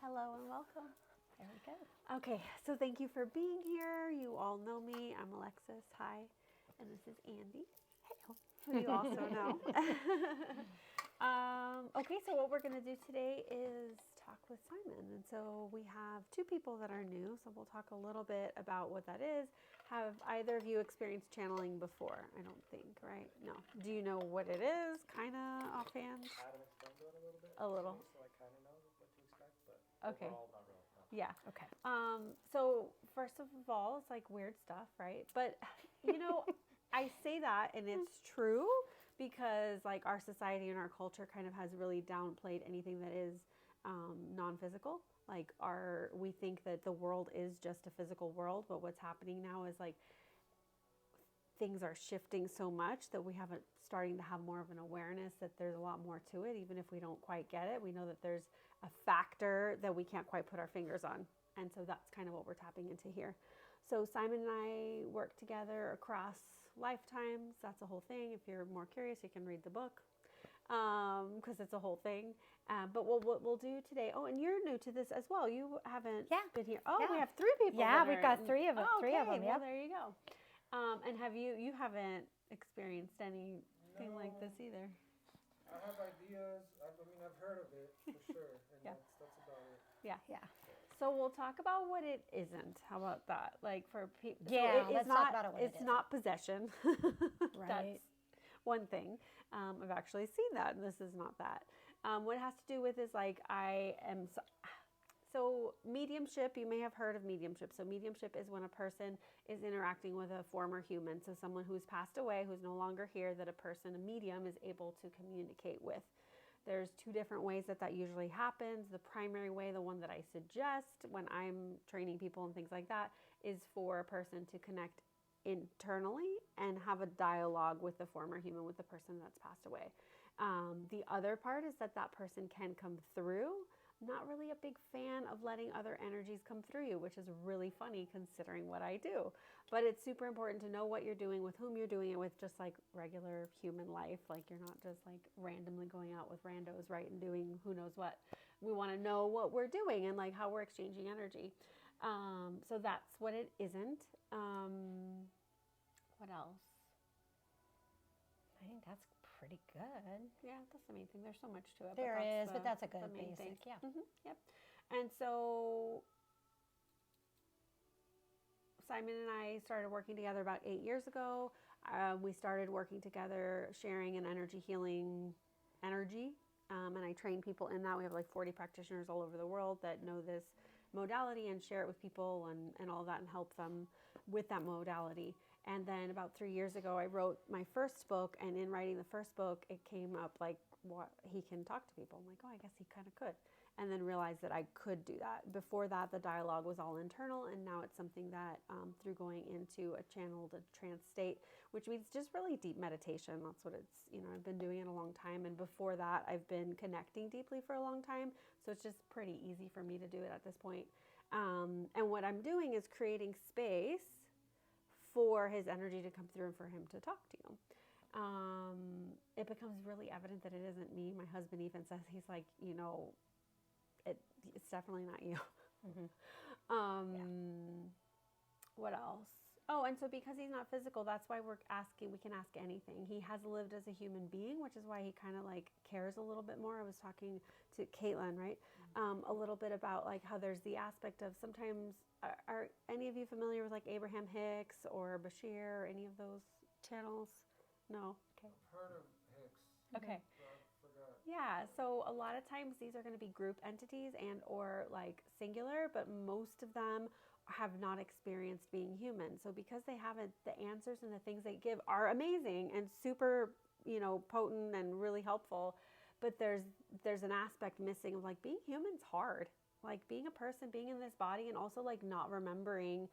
Hello and welcome. There we go. Okay, so thank you for being here. You all know me. I'm Alexis. Hi. And this is Andy, Hello. who you also know. Okay, so what we're going to do today is talk with Simon. And so we have two people that are new. So we'll talk a little bit about what that is. Have either of you experienced channeling before? I don't think, right? No. Do you know what it is? Kind of offhand? Adam explained it a little bit. A little. So I kind of know what to expect, but Okay. overall, not really. No. Yeah. Okay. So first of all, it's like weird stuff, right? But you know, I say that and it's true because like our society and our culture kind of has really downplayed anything that is non-physical. Like we think that the world is just a physical world, but what's happening now is like things are shifting so much that we haven't starting to have more of an awareness that there's a lot more to it. Even if we don't quite get it, we know that there's a factor that we can't quite put our fingers on. And so that's kind of what we're tapping into here. So Simon and I work together across lifetimes. That's a whole thing. If you're more curious, you can read the book because it's a whole thing. But what we'll do today, oh, and you're new to this as well. You haven't been here. Oh, we have three people. Yeah, we've got three of them. Oh, Three of them, well, there you go. And have you haven't experienced anything like this either? I have ideas. I've heard of it for sure, and Yeah. that's about it. Yeah. Yeah. So we'll talk about what it isn't. How about that? Like for people. Yeah, so let's talk about it what it it's isn't. not possession. Right. That's one thing. I've actually seen that, and this is not that. What it has to do with is like I am. So mediumship, you may have heard of mediumship. So mediumship is when a person is interacting with a former human. So someone who's passed away, who's no longer here, that a medium is able to communicate with. There's two different ways that usually happens. The primary way, the one that I suggest when I'm training people and things like that, is for a person to connect internally and have a dialogue with the former human, with the person that's passed away. The other part is that person can come through. Not really a big fan of letting other energies come through you, which is really funny considering what I do. But it's super important to know what you're doing, with whom you're doing it with, just like regular human life. Like you're not just like randomly going out with randos, right, and doing who knows what. We want to know what we're doing and like how we're exchanging energy. So that's what it isn't. What else? I think that's pretty good. Yeah, that's the main thing. There's so much to it. There is, but that's a good basic, thing. yeah. Mm-hmm, yep. And so Simon and I started working together about 8 years ago. We started working together, sharing an energy healing energy. And I train people in that. We have like 40 practitioners all over the world that know this modality and share it with people and all that and help them with that modality. And then about 3 years ago, I wrote my first book. And in writing the first book, it came up like, what, he can talk to people. I'm like, oh, I guess he kind of could. And then realized that I could do that. Before that, the dialogue was all internal. And now it's something that through going into a channeled trance state, which means just really deep meditation. That's what it's, I've been doing it a long time. And before that, I've been connecting deeply for a long time. So it's just pretty easy for me to do it at this point. And what I'm doing is creating space for his energy to come through and for him to talk to you. It becomes really evident that it isn't me. My husband even says, he's like, it's definitely not you. Mm-hmm. What else? Oh, and so because he's not physical, that's why we can ask anything. He has lived as a human being, which is why he kind of like cares a little bit more. I was talking to Caitlin, right? A little bit about like how there's the aspect of sometimes, are any of you familiar with like Abraham Hicks or Bashir or any of those channels? No? Okay. I've heard of Hicks. Okay. But I forgot. Yeah, so a lot of times these are going to be group entities and or like singular, but most of them have not experienced being human. So because they haven't, the answers and the things they give are amazing and super, potent and really helpful, but there's an aspect missing of like being human's hard. Like being a person, being in this body, and also like not remembering.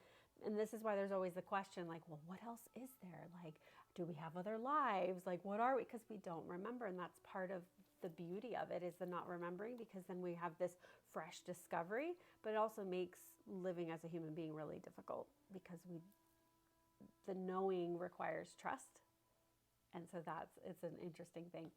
And this is why there's always the question like, well, what else is there? Like, do we have other lives? Like, what are we? Because we don't remember. And that's part of the beauty of it, is the not remembering, because then we have this fresh discovery. But it also makes living as a human being really difficult, because the knowing requires trust. And so it's an interesting thing.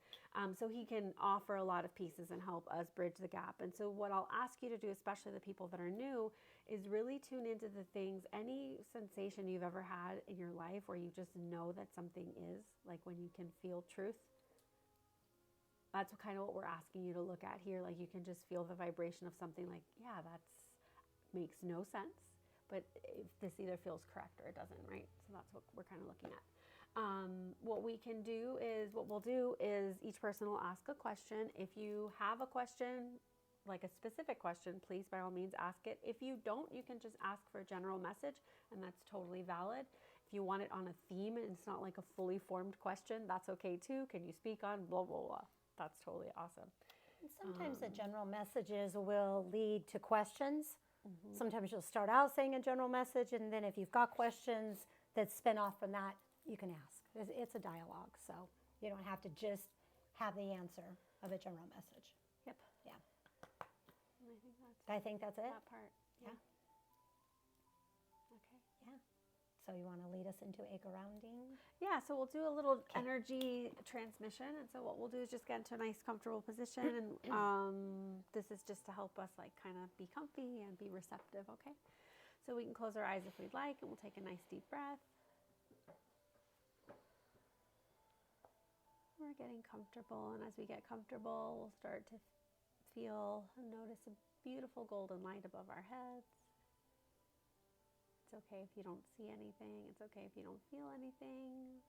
So he can offer a lot of pieces and help us bridge the gap. And so what I'll ask you to do, especially the people that are new, is really tune into the things, any sensation you've ever had in your life where you just know that something is, like when you can feel truth. That's kind of what we're asking you to look at here. Like you can just feel the vibration of something like, yeah, that's makes no sense, but if this either feels correct or it doesn't, right? So that's what we're kind of looking at. What we'll do is each person will ask a question. If you have a question, like a specific question, please by all means ask it. If you don't, you can just ask for a general message, and that's totally valid. If you want it on a theme and it's not like a fully formed question, that's okay too. Can you speak on blah, blah, blah? That's totally awesome. And sometimes the general messages will lead to questions. Sometimes you'll start out saying a general message, and then if you've got questions that spin off from that, you can ask. It's a dialogue, so you don't have to just have the answer of a general message. Yep. Yeah. I I think that's it. that part. Yeah. Okay. Yeah. So you want to lead us into a grounding? Yeah, so we'll do a little energy transmission. And so what we'll do is just get into a nice comfortable position. And this is just to help us like kind of be comfy and be receptive, okay? So we can close our eyes if we'd like, and we'll take a nice deep breath. We're getting comfortable, and as we get comfortable, we'll start to feel and notice a beautiful golden light above our heads. It's okay if you don't see anything. It's okay if you don't feel anything.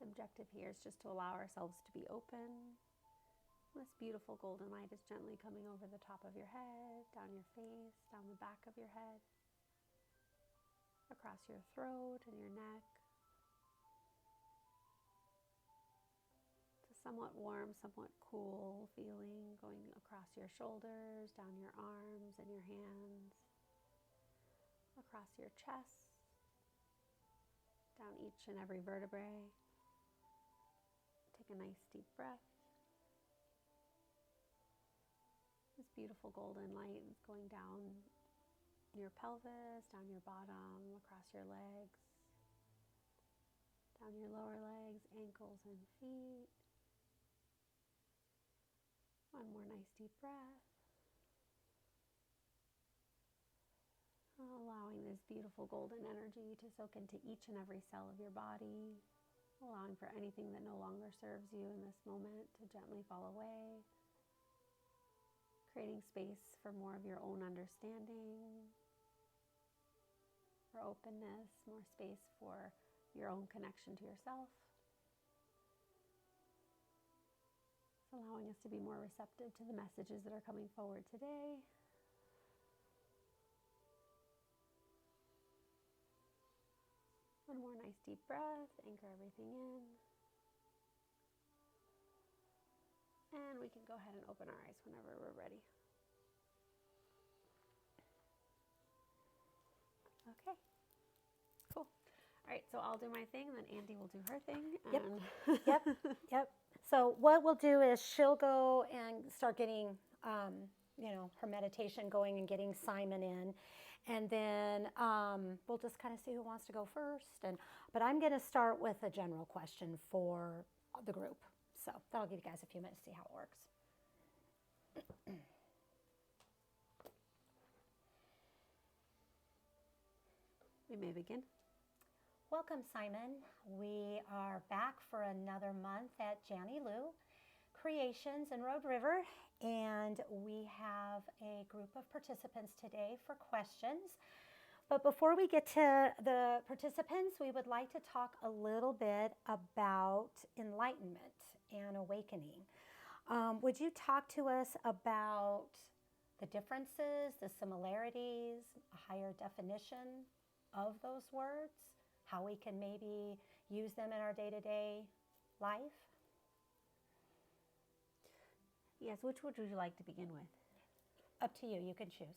The objective here is just to allow ourselves to be open. This beautiful golden light is gently coming over the top of your head, down your face, down the back of your head, across your throat and your neck. It's a somewhat warm, somewhat cool feeling going across your shoulders, down your arms and your hands, across your chest, down each and every vertebrae. Take a nice deep breath. This beautiful golden light is going down your pelvis, down your bottom, across your legs, down your lower legs, ankles, and feet. One more nice deep breath. Allowing this beautiful golden energy to soak into each and every cell of your body, allowing for anything that no longer serves you in this moment to gently fall away, creating space for more of your own understanding, for openness, more space for your own connection to yourself. It's allowing us to be more receptive to the messages that are coming forward today. One more nice deep breath, anchor everything in. And we can go ahead and open our eyes whenever we're ready. Okay, cool. All right, so I'll do my thing, and then Andy will do her thing. Yep. Yep. So what we'll do is she'll go and start getting, her meditation going and getting Simon in. And then we'll just kind of see who wants to go first. But I'm going to start with a general question for the group. So that'll give you guys a few minutes to see how it works. We may begin. Welcome, Simon. We are back for another month at Janny Lou Creations in Road River, and we have a group of participants today for questions. But before we get to the participants, we would like to talk a little bit about enlightenment and awakening. Would you talk to us about the differences, the similarities, a higher definition of those words, how we can maybe use them in our day-to-day life? Yes, which would you like to begin with? Up to you. You can choose.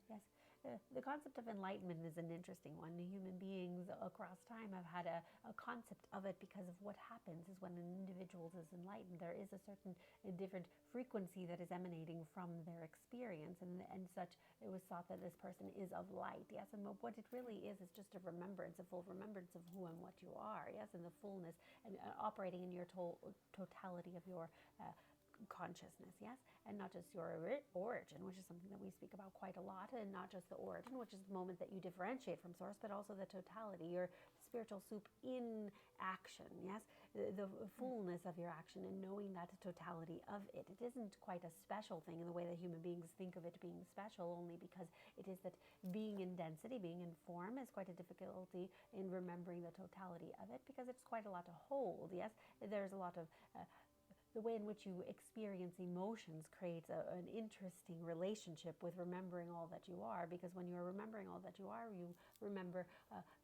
Yes. the concept of enlightenment is an interesting one. Human beings across time have had a concept of it because of what happens is when an individual is enlightened, there is a certain different frequency that is emanating from their experience, and such. It was thought that this person is of light, yes, and what it really is just a remembrance, a full remembrance of who and what you are, yes, and the fullness and operating in your totality of your consciousness, yes, and not just your origin, which is something that we speak about quite a lot, and not just the origin, which is the moment that you differentiate from source, but also the totality, your spiritual soup in action, yes, the fullness of your action, and knowing that totality of it. It isn't quite a special thing in the way that human beings think of it being special, only because it is that being in density, being in form, is quite a difficulty in remembering the totality of it, because it's quite a lot to hold, yes. There's a lot of the way in which you experience emotions creates an interesting relationship with remembering all that you are, because when you're remembering all that you are, you remember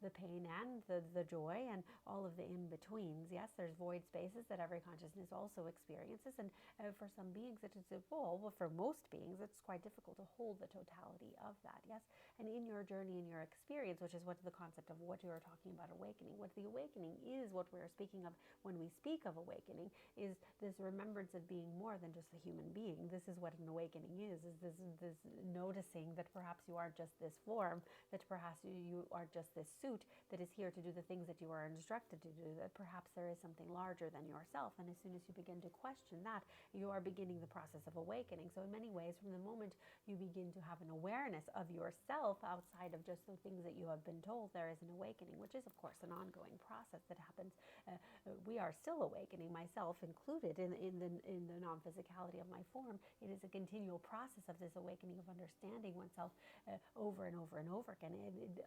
the pain and the joy and all of the in-betweens. Yes, there's void spaces that every consciousness also experiences, and for some beings it is, well, for most beings it's quite difficult to hold the totality of that, yes. And in your journey, in your experience, which is what the concept of what you are talking about awakening, what the awakening is, what we're speaking of when we speak of awakening, is this remembrance of being more than just a human being. This is what an awakening is this noticing that perhaps you aren't just this form, that perhaps you aren't just this suit that is here to do the things that you are instructed to do, that perhaps there is something larger than yourself. And as soon as you begin to question that, you are beginning the process of awakening. So in many ways, from the moment you begin to have an awareness of yourself outside of just the things that you have been told, there is an awakening, which is of course an ongoing process that happens. We are still awakening, myself included, in the non-physicality of my form. It is a continual process of this awakening, of understanding oneself over and over and over again.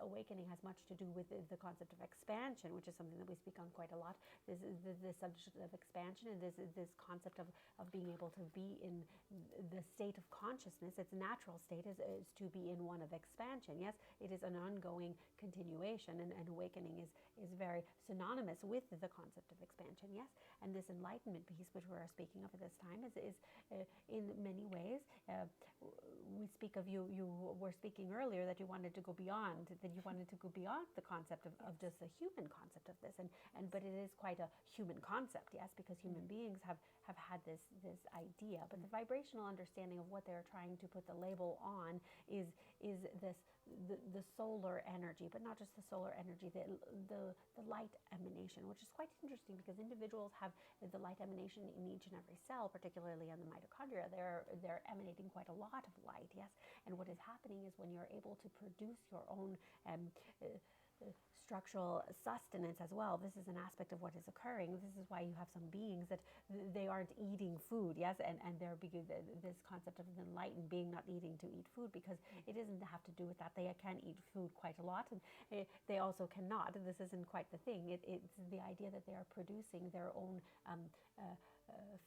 Awakening has much to do with the concept of expansion, which is something that we speak on quite a lot. This subject of expansion, and this concept of being able to be in the state of consciousness. Its natural state is to be in one of expansion. Yes, it is an ongoing continuation, and awakening is very synonymous with the concept of expansion. Yes, and this enlightenment piece, which we're speaking of at this time, is in many ways, we speak of, you were speaking earlier that you wanted to go beyond, the concept of just the human concept of this, but it is quite a human concept, yes, because human beings have had this idea, but the vibrational understanding of what they're trying to put the label on is this the solar energy, but not just the solar energy, the light emanation, which is quite interesting because individuals have the light emanation in each and every cell, particularly on the mitochondria. They're emanating quite a lot of light, yes. And what is happening is when you're able to produce your own structural sustenance as well. This is an aspect of what is occurring. This is why you have some beings that they aren't eating food, yes, and they're this concept of an enlightened being not needing to eat food, because it doesn't have to do with that. They can eat food quite a lot, and they also cannot. This isn't quite the thing. It's the idea that they are producing their own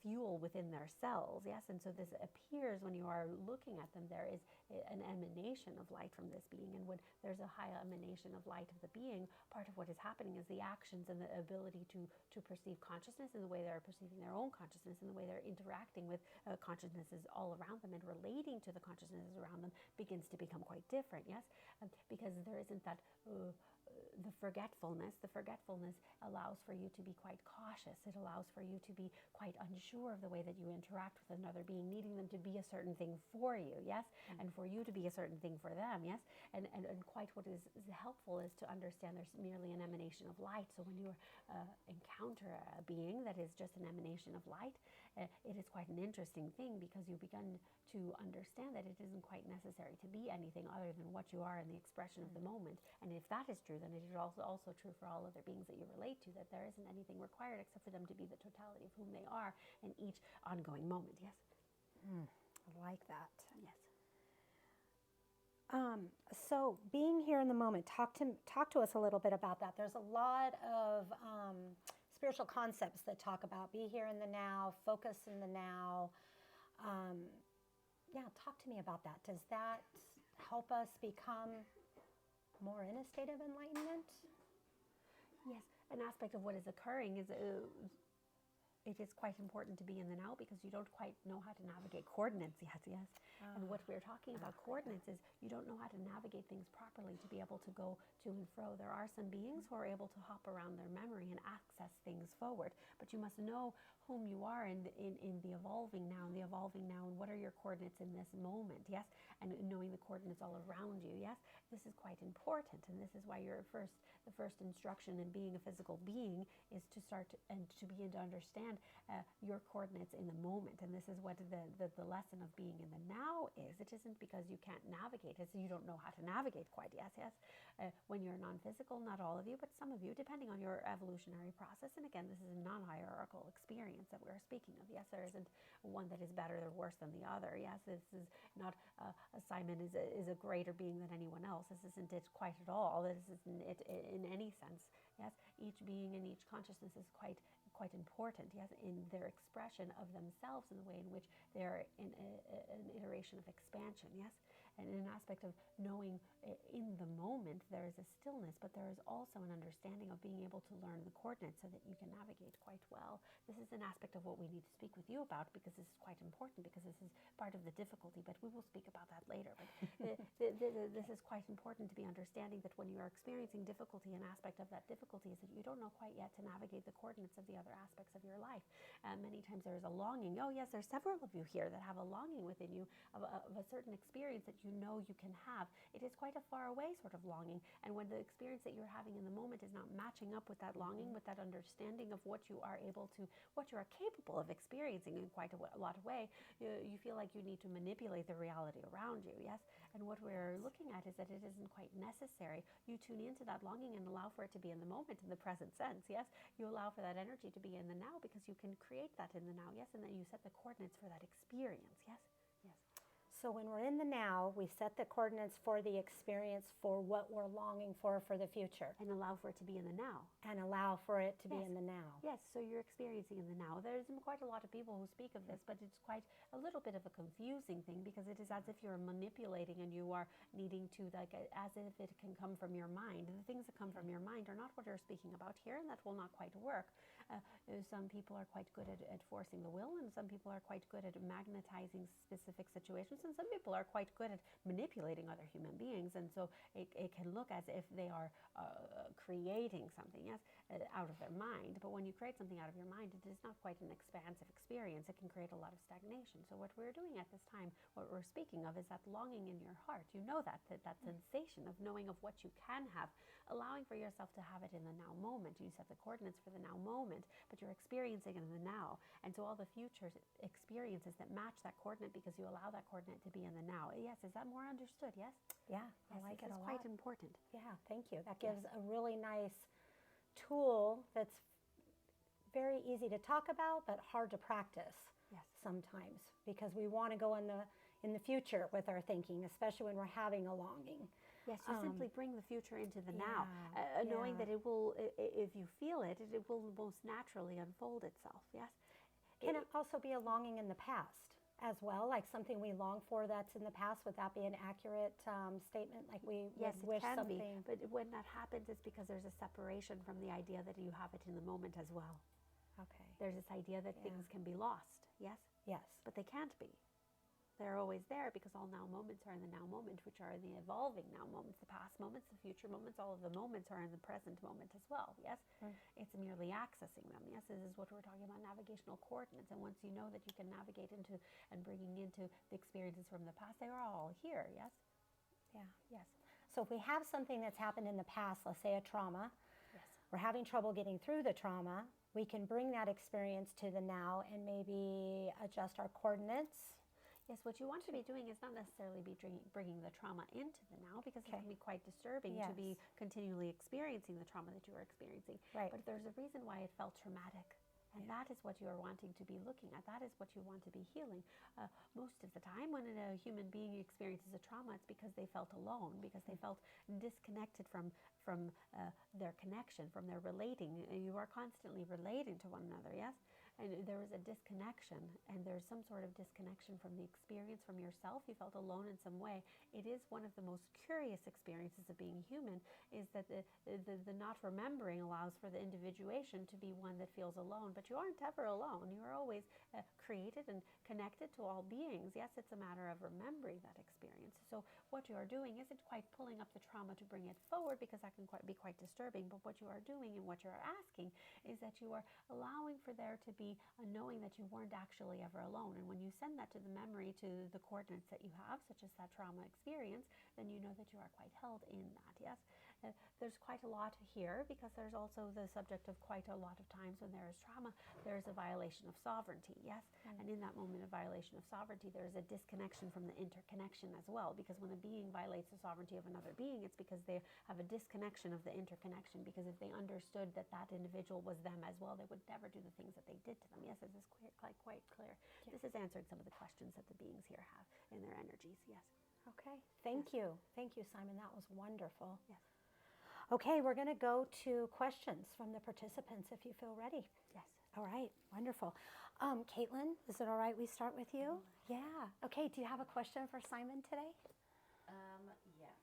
fuel within their cells, yes, and so this appears when you are looking at them. There is an emanation of light from this being, and when there's a high emanation of light of the being, part of what is happening is the actions and the ability to perceive consciousness in the way they're perceiving their own consciousness, in the way they're interacting with consciousnesses all around them and relating to the consciousnesses around them begins to become quite different, yes, because there isn't that the forgetfulness. The forgetfulness allows for you to be quite cautious. It allows for you to be quite unsure of the way that you interact with another being, needing them to be a certain thing for you, yes, and for you to be a certain thing for them, yes, and quite what is helpful is to understand there's merely an emanation of light. So when you encounter a being that is just an emanation of light, it is quite an interesting thing, because you begin to understand that it isn't quite necessary to be anything other than what you are in the expression of the moment. And if that is true, then it is also true for all other beings that you relate to, that there isn't anything required except for them to be the totality of whom they are in each ongoing moment. Yes. I like that. Yes. So being here in the moment, talk to us a little bit about that. There's a lot of spiritual concepts that talk about be here in the now, focus in the now. Yeah, talk to me about that. Does that help us become more in a state of enlightenment? Yes, an aspect of what is occurring is it is quite important to be in the now, because you don't quite know how to navigate coordinates yet, yes. And what we're talking about coordinates is you don't know how to navigate things properly to be able to go to and fro. There are some beings who are able to hop around their memory and access things forward, but you must know whom you are in the evolving now, and what are your coordinates in this moment, yes? And knowing the coordinates all around you, yes? This is quite important, and this is why the first instruction in being a physical being is to start and to begin to understand your coordinates in the moment. And this is what the lesson of being in the now is. It isn't because you can't navigate, it's you don't know how to navigate quite, yes. When you're non-physical, not all of you, but some of you, depending on your evolutionary process. And again, this is a non-hierarchical experience that we're speaking of. Yes, there isn't one that is better or worse than the other. Yes, this is not Simon is a greater being than anyone else. This isn't it quite at all. This isn't it in any sense. Yes, each being and each consciousness is quite important, yes, in their expression of themselves, in the way in which they are in an iteration of expansion, yes, and in an aspect of knowing in the moment there is a stillness, but there is also an understanding of being able to learn the coordinates so that you can navigate quite well. This is an aspect of what we need to speak with you about, because this is quite important, because this is part of the difficulty, but we will speak about that later. But this is quite important to be understanding that when you are experiencing difficulty, an aspect of that difficulty is that you don't know quite yet to navigate the coordinates of the other aspects of your life. Many times there is a longing. Oh yes, there's several of you here that have a longing within you of a certain experience that you know you can have. It is quite a far away sort of longing, and when the experience that you're having in the moment is not matching up with that longing, with that understanding of what you are capable of experiencing in quite a lot of way, you feel like you need to manipulate the reality around you, yes? And what we're looking at is that it isn't quite necessary. You tune into that longing and allow for it to be in the moment, in the present sense, yes? You allow for that energy to be in the now, because you can create that in the now, yes? And then you set the coordinates for that experience, yes? Yes. So when we're in the now, we set the coordinates for the experience, for what we're longing for the future. And allow for it to be in the now. And allow for it to be in the now. Yes, so you're experiencing in the now. There's quite a lot of people who speak of this, but it's quite a little bit of a confusing thing, because it is as if you're manipulating and you are needing to, like, as if it can come from your mind. The things that come from your mind are not what we're speaking about here, and that will not quite work. Some people are quite good at forcing the will, and some people are quite good at magnetizing specific situations, and some people are quite good at manipulating other human beings, and so it can look as if they are creating something, yes, out of their mind. But when you create something out of your mind, it is not quite an expansive experience. It can create a lot of stagnation. So what we're doing at this time, what we're speaking of, is that longing in your heart. You know that sensation of knowing of what you can have, allowing for yourself to have it in the now moment. You set the coordinates for the now moment, but you're experiencing it in the now. And so all the future experiences that match that coordinate, because you allow that coordinate to be in the now. Yes, is that more understood? Yes? Yeah, Yes, I like it a lot. It's quite important. Yeah, thank you. That gives a really nice tool that's very easy to talk about, but hard to practice sometimes, because we want to go in the future with our thinking, especially when we're having a longing. Yes, you simply bring the future into the now, knowing that it will, if you feel it, it will most naturally unfold itself, yes? Can it also be a longing in the past as well, like something we long for that's in the past? Would that be an accurate statement? Like we wish can something? Be, but when that happens, it's because there's a separation from the idea that you have it in the moment as well. Okay. There's this idea that things can be lost, yes? Yes. But they can't be. They're always there, because all now moments are in the now moment, which are the evolving now moments, the past moments, the future moments. All of the moments are in the present moment as well, yes? It's merely accessing them, yes? This is what we're talking about, navigational coordinates. And once you know that you can navigate into and bringing into the experiences from the past, they are all here, yes? Yeah. Yes. So if we have something that's happened in the past, let's say a trauma, we're having trouble getting through the trauma, we can bring that experience to the now and maybe adjust our coordinates. Yes, what you want to be doing is not necessarily be bringing the trauma into the now, because it can be quite disturbing to be continually experiencing the trauma that you are experiencing. Right. But there's a reason why it felt traumatic. And that is what you are wanting to be looking at. That is what you want to be healing. Most of the time when a human being experiences a trauma, it's because they felt alone, because they felt disconnected from their connection, from their relating. You are constantly relating to one another, yes? and there was a disconnection, and there's some sort of disconnection from the experience from yourself. You felt alone in some way. It is one of the most curious experiences of being human, is that the not remembering allows for the individuation to be one that feels alone, but you aren't ever alone. You are always created and connected to all beings. Yes, it's a matter of remembering that experience. So what you are doing isn't quite pulling up the trauma to bring it forward, because that can be quite disturbing, but what you are doing and what you are asking is that you are allowing for there to be a knowing that you weren't actually ever alone. And when you send that to the memory, to the coordinates that you have, such as that trauma experience, then you know that you are quite held in that. Yes, there's quite a lot here, because there's also the subject of quite a lot of times when there is trauma, there is a violation of sovereignty. Yes, and in that moment of violation of sovereignty, there is a disconnection from the interconnection as well, because when a being violates the sovereignty of another being, it's because they have a disconnection of the interconnection, because if they understood that that individual was them as well, they would never do the things that they did to them. Yes, this is quite clear. Yeah. This is answering some of the questions that the beings here have in their energies. Yes. Okay, thank you. Thank you, Simon. That was wonderful. Yes. Okay, we're going to go to questions from the participants if you feel ready. Yes. All right, wonderful. Caitlin, is it all right we start with you? Yeah. Okay, do you have a question for Simon today? Yes.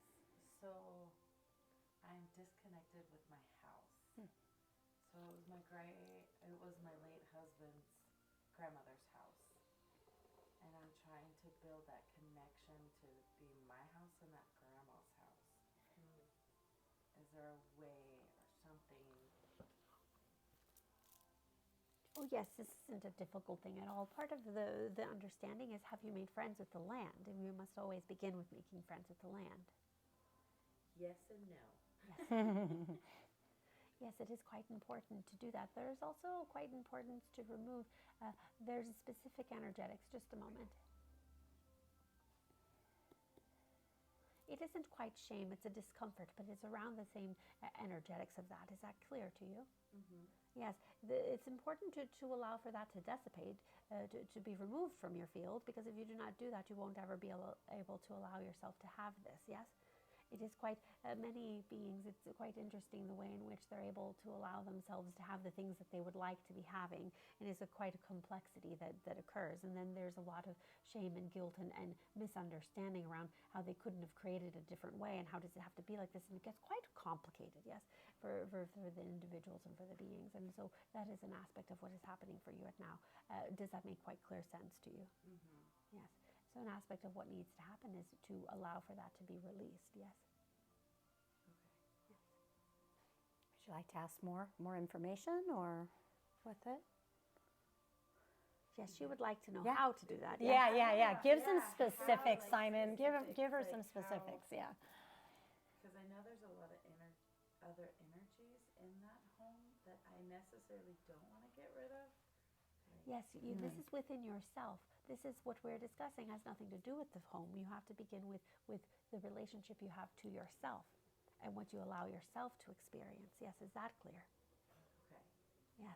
So I'm disconnected with my house. So it was my late husband's grandmother's house. And I'm trying to build that connection to be my house and that grandma's house. Is there a way or something? Oh yes, this isn't a difficult thing at all. Part of the understanding is, have you made friends with the land? And you must always begin with making friends with the land. Yes and no. Yes. Yes, it is quite important to do that. There's also quite important to remove, there's specific energetics. Just a moment. It isn't quite shame, it's a discomfort, but it's around the same energetics of that. Is that clear to you? Mm-hmm. Yes, it's important to allow for that to dissipate, to be removed from your field, because if you do not do that, you won't ever be able to allow yourself to have this. Yes? It is quite, many beings, it's quite interesting the way in which they're able to allow themselves to have the things that they would like to be having. It is quite a complexity that occurs. And then there's a lot of shame and guilt and misunderstanding around how they couldn't have created a different way, and how does it have to be like this. And it gets quite complicated, yes, for the individuals and for the beings. And so that is an aspect of what is happening for you now. Does that make quite clear sense to you? Mm-hmm. Yes. So an aspect of what needs to happen is to allow for that to be released. Yes. Okay. Yes. Would you like to ask more information or with it? Yes, she would like to know Yeah. how to do that. Yeah. Give some Yeah, specifics, how, like, Simon. specifics, Give her like some how- specifics. Yeah. Because I know there's a lot of other energies in that home that I necessarily don't want to get rid of. Yes, this is within yourself. This is what we're discussing, has nothing to do with the home. You have to begin with the relationship you have to yourself and what you allow yourself to experience. Yes, is that clear? Okay. Yes.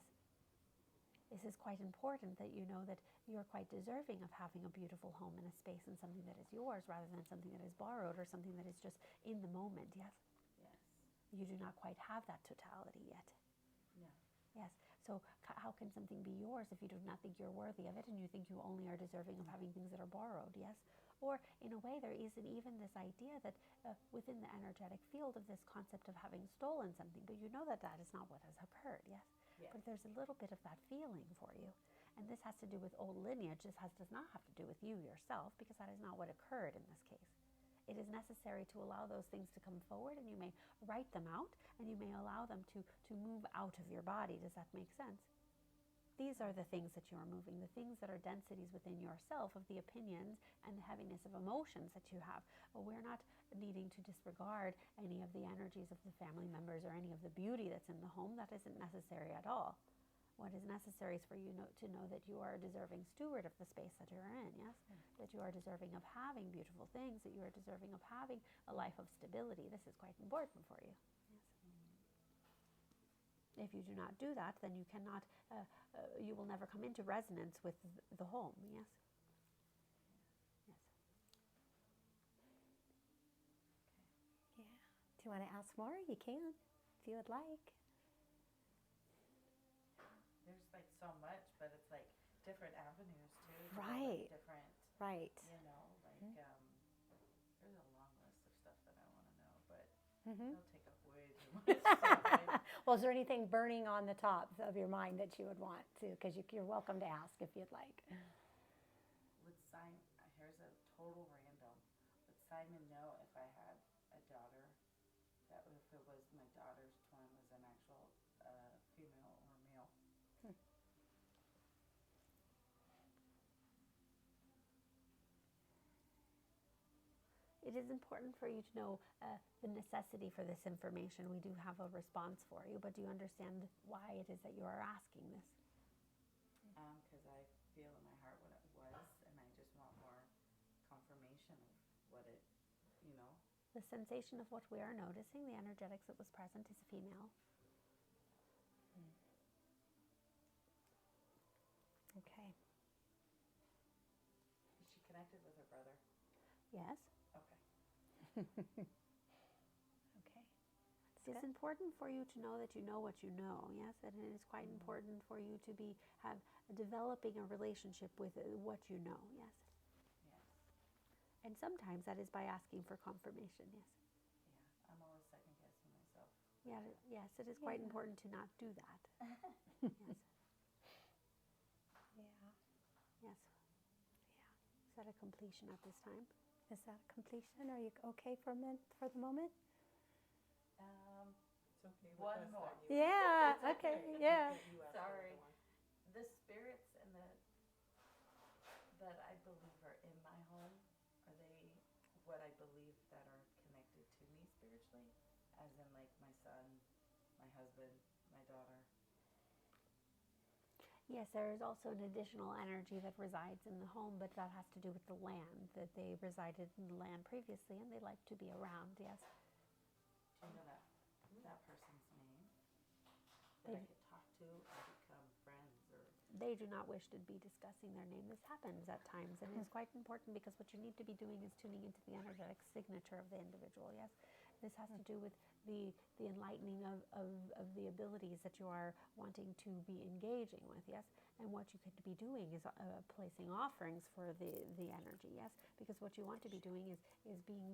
This is quite important that you know that you're quite deserving of having a beautiful home and a space and something that is yours, rather than something that is borrowed or something that is just in the moment. Yes? Yes. You do not quite have that totality yet. No. Yes. So how can something be yours if you do not think you're worthy of it, and you think you only are deserving of having things that are borrowed? Yes. Or in a way, there isn't even this idea that within the energetic field of this concept of having stolen something, but you know that that is not what has occurred. Yes. Yes. But there's a little bit of that feeling for you, and this has to do with old lineage. This does not have to do with you yourself, because that is not what occurred in this case. It is necessary to allow those things to come forward, and you may write them out, and you may allow them to move out of your body. Does that make sense? These are the things that you are moving, the things that are densities within yourself of the opinions and the heaviness of emotions that you have. But we're not needing to disregard any of the energies of the family members or any of the beauty that's in the home. That isn't necessary at all. What is necessary is for you to know that you are a deserving steward of the space that you're in, yes? That you are deserving of having beautiful things, that you are deserving of having a life of stability. This is quite important for you. Yes. If you do not do that, then you cannot, you will never come into resonance with the home, yes? Yes. Yeah. Do you want to ask more? You can, if you would like. There's like so much, but it's like different avenues too. Right. Different, Right. you know, like there's a long list of stuff that I want to know, but Mm-hmm. it'll take up way too much time. Well, is there anything burning on the top of your mind that you would want to? Because you're welcome to ask if you'd like. Would Simon, here's a total random, would Simon know if I had a daughter, that if it was my daughter's twin was an actual female or male? It is important for you to know the necessity for this information. We do have a response for you, but do you understand why it is that you are asking this? Because I feel in my heart what it was, and I just want more confirmation of what it, you know. The sensation of what we are noticing, the energetics that was present, is female. Okay. Is she connected with her brother? Yes. Okay. Okay. It is important for you to know that you know what you know, yes, and it is quite important for you to have developing a relationship with what you know, yes. Yes. And sometimes that is by asking for confirmation, yes. Yeah, I'm always second guessing myself. Yeah, yes, it is quite important to not do that. Yes. Yeah. Yes. Yeah. Is that a completion at this time? Is that a completion? Are you okay for the moment? It's okay with One us more. that you Yeah. It's Okay. That Yeah. you asked Sorry. for one. The spirits and that I believe are in my home, are they what I believe that are connected to me spiritually? As in like my son, my husband, my daughter? Yes, there is also an additional energy that resides in the home, but that has to do with the land, that they resided in the land previously and they like to be around, yes. Do you know that person's name? That I could talk to or become friends or? They do not wish to be discussing their name. This happens at times, and it's quite important because what you need to be doing is tuning into the energetic signature of the individual, yes? This has to do with the enlightening of the abilities that you are wanting to be engaging with, yes? And what you could be doing is placing offerings for the energy, yes? Because what you want to be doing is being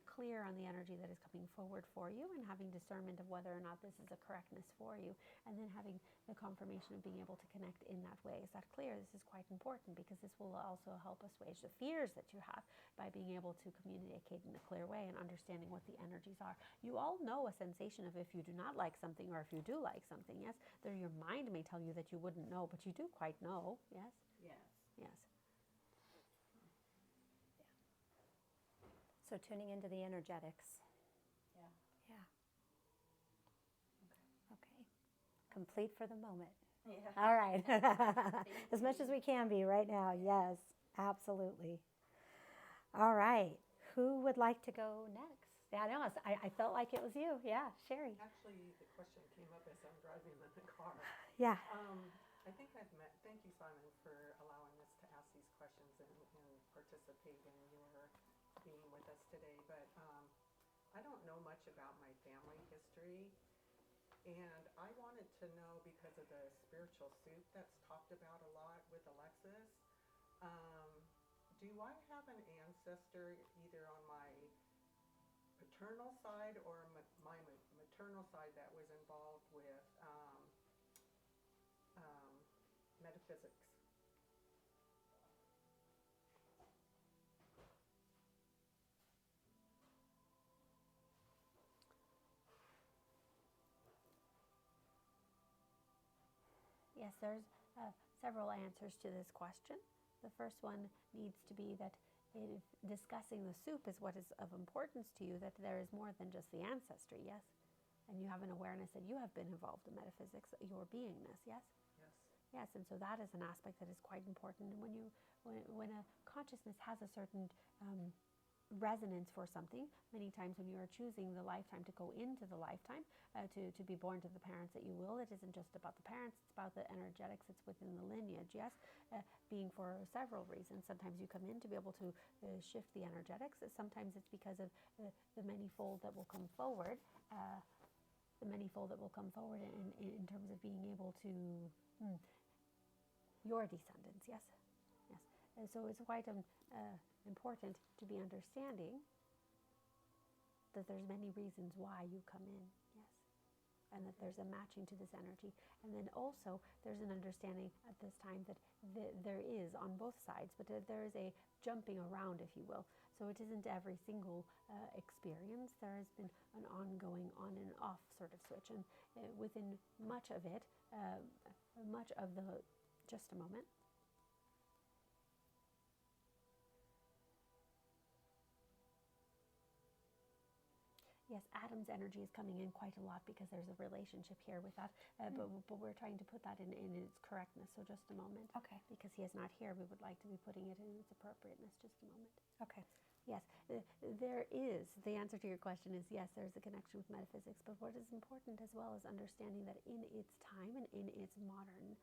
clear on the energy that is coming forward for you and having discernment of whether or not this is a correctness for you, and then having the confirmation of being able to connect in that way. Is that clear? This is quite important because this will also help assuage the fears that you have by being able to communicate in a clear way and understanding what the energies are. You all know a sensation of if you do not like something or if you do like something, yes? There your mind may tell you that you wouldn't know, but you do quite know, yes? Yes. Yes. So tuning into the energetics. Yeah. Yeah. Okay. Complete for the moment. Yeah. All right. As much as we can be right now. Yes, absolutely. All right. Who would like to go next? Yeah, I know. I felt like it was you. Yeah, Sherry. Actually, the question came up as I'm driving in the car. Yeah. I think thank you, Simon, for allowing us to ask these questions and participate in your being with us today. But I don't know much about my family history. And I wanted to know, because of the spiritual soup that's talked about a lot with Alexis, do I have an ancestor either on my paternal side or my maternal side that was involved with metaphysics? Yes, there's several answers to this question. The first one needs to be that if discussing the soup is what is of importance to you, that there is more than just the ancestry, yes? And you have an awareness that you have been involved in metaphysics, your beingness, yes? Yes. Yes, and so that is an aspect that is quite important. And when a consciousness has a certain resonance for something, many times when you are choosing the lifetime to go into the lifetime, to be born to the parents that you will, it isn't just about the parents, it's about the energetics that's within the lineage, yes? Being for several reasons. Sometimes you come in to be able to shift the energetics. Sometimes it's because of the manifold that will come forward, in terms of being able to your descendants, yes? Yes. And so it's quite important to be understanding that there's many reasons why you come in, yes? And that there's a matching to this energy. And then also there's an understanding at this time that there is on both sides, but there is a jumping around, if you will. So it isn't every single experience. There has been an ongoing on and off sort of switch. And within much of it, just a moment. Yes, Adam's energy is coming in quite a lot because there's a relationship here with that. But we're trying to put that in its correctness. So just a moment. Okay. Because he is not here, we would like to be putting it in its appropriateness. Just a moment. Okay. Yes, there is. The answer to your question is yes, there's a connection with metaphysics. But what is important as well is understanding that in its time and in its modern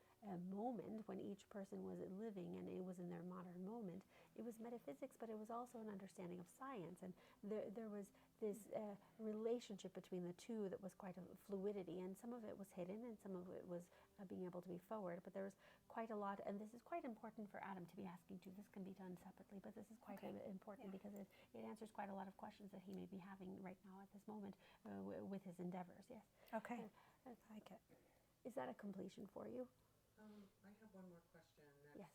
moment, when each person was living and it was in their modern moment, it was metaphysics, but it was also an understanding of science. And there was this relationship between the two that was quite a fluidity. And some of it was hidden and some of it was being able to be forward. But there was quite a lot, and this is quite important for Adam to be asking too. This can be done separately, but this is quite important because it answers quite a lot of questions that he may be having right now at this moment with his endeavors, yes. Okay. I like it. Is that a completion for you? I have one more question. That's Yes.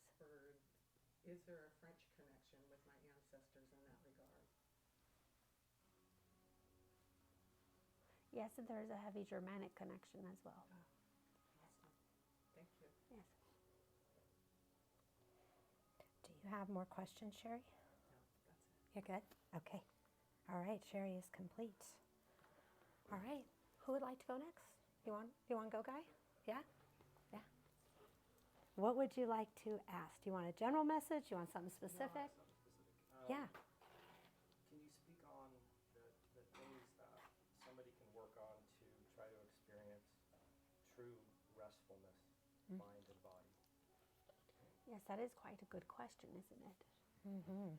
Is there a French connection with my ancestors in that regard? Yes, and there's a heavy Germanic connection as well. Awesome. Thank you. Yes. Do you have more questions, Sherry? No, that's it. You're good? Okay. All right, Sherry is complete. All right. Who would like to go next? You want to go, Guy? Yeah? Yeah. What would you like to ask? Do you want a general message? Do you want something specific? No, something specific. Yeah. Can you speak on the things that somebody can work on to try to experience true restfulness, mind and body? Yes, that is quite a good question, isn't it? Mm-hmm.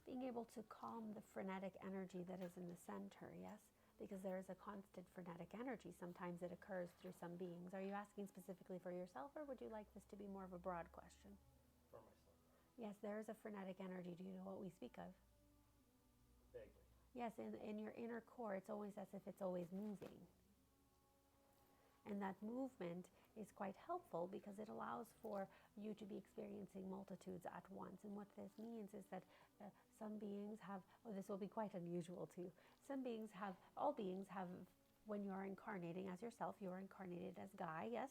Being able to calm the frenetic energy that is in the center, yes? Because there is a constant frenetic energy. Sometimes it occurs through some beings. Are you asking specifically for yourself, or would you like this to be more of a broad question? For myself. Yes, there is a frenetic energy. Do you know what we speak of? Vaguely. Yes, in your inner core, it's always as if it's always moving. And that movement is quite helpful because it allows for you to be experiencing multitudes at once. And what this means is that some beings have, this will be quite unusual too. All beings have, when you are incarnating as yourself, you are incarnated as Guy, yes?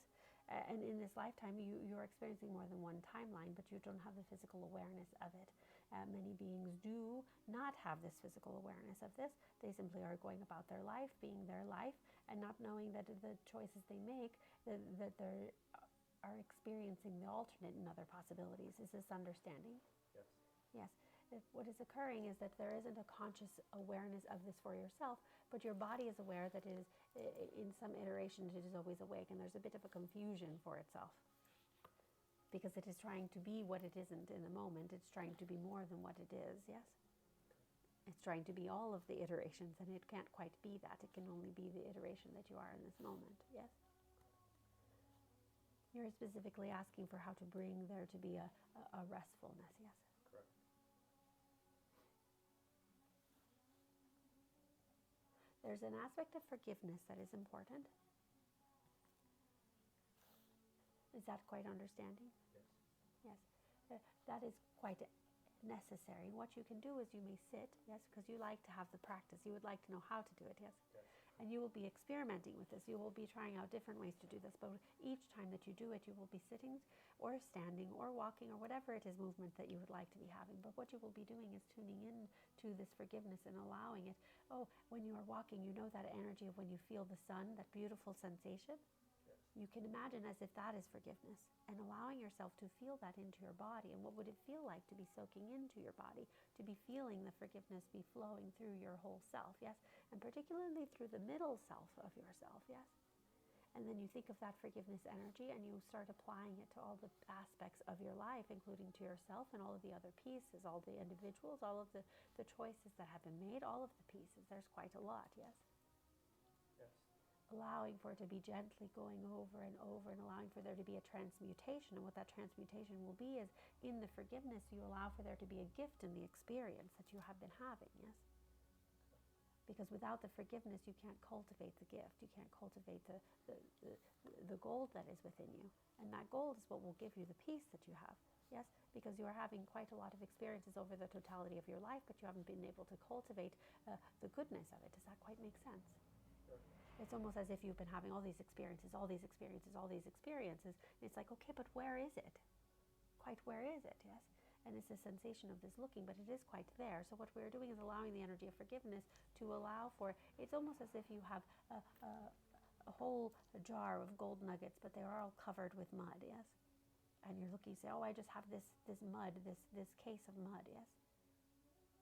And in this lifetime, you're experiencing more than one timeline, but you don't have the physical awareness of it. Many beings do not have this physical awareness of this. They simply are going about their life, being their life, and not knowing that the choices they make, that they are experiencing the alternate and other possibilities. Is this understanding? Yes. Yes. What is occurring is that there isn't a conscious awareness of this for yourself, but your body is aware that it is, in some iterations, it is always awake, and there's a bit of a confusion for itself. Because it is trying to be what it isn't in the moment. It's trying to be more than what it is, yes? It's trying to be all of the iterations, and it can't quite be that. It can only be the iteration that you are in this moment, yes? You're specifically asking for how to bring there to be a restfulness, yes? Correct. There's an aspect of forgiveness that is important. Is that quite understanding? Yes. Yes. That is quite necessary. What you can do is you may sit, yes, because you like to have the practice. You would like to know how to do it, yes? Yes. And you will be experimenting with this. You will be trying out different ways to do this. But each time that you do it, you will be sitting or standing or walking or whatever it is movement that you would like to be having. But what you will be doing is tuning in to this forgiveness and allowing it. Oh, when you are walking, you know that energy of when you feel the sun, that beautiful sensation? Yes. You can imagine as if that is forgiveness and allowing yourself to feel that into your body. And what would it feel like to be soaking into your body, to be feeling the forgiveness be flowing through your whole self, yes? And particularly through the middle self of yourself, yes? And then you think of that forgiveness energy and you start applying it to all the aspects of your life, including to yourself and all of the other pieces, all the individuals, all of the choices that have been made, all of the pieces. There's quite a lot, yes? Yes. Allowing for it to be gently going over and over and allowing for there to be a transmutation. And what that transmutation will be is in the forgiveness, you allow for there to be a gift in the experience that you have been having, yes? Because without the forgiveness, you can't cultivate the gift. You can't cultivate the gold that is within you. And that gold is what will give you the peace that you have. Yes? Because you are having quite a lot of experiences over the totality of your life, but you haven't been able to cultivate the goodness of it. Does that quite make sense? Sure. It's almost as if you've been having all these experiences, all these experiences, all these experiences. And it's like, okay, but where is it? Quite where is it? Yes? And it's a sensation of this looking, but it is quite there. So what we're doing is allowing the energy of forgiveness to allow for, it's almost as if you have a whole jar of gold nuggets, but they're all covered with mud, yes? And you're looking, say, oh, I just have this mud, this case of mud, yes?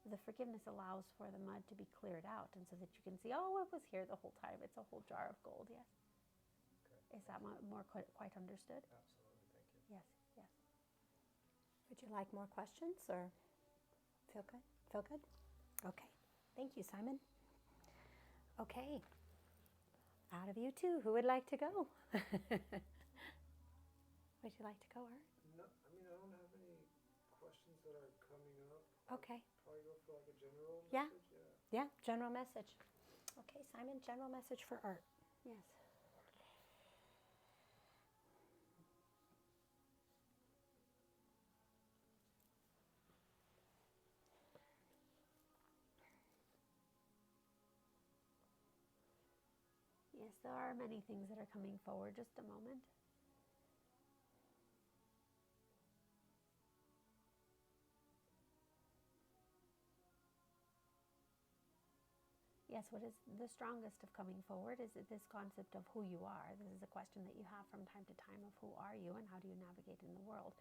The forgiveness allows for the mud to be cleared out, and so that you can see, oh, it was here the whole time. It's a whole jar of gold, yes? Okay. Is that more quite understood? Absolutely. Thank you. Yes, yes. Would you like more questions or feel good? Feel good? Okay. Thank you, Simon. Okay. Out of you two, who would like to go? Would you like to go, Art? No, I mean, I don't have any questions that are coming up. Okay. Probably go for like a general Yeah. message. Yeah, general message. Okay, Simon, general message for Art. Yes. Yes, there are many things that are coming forward. Just a moment. Yes, what is the strongest of coming forward is this concept of who you are. This is a question that you have from time to time of who are you and how do you navigate in the world.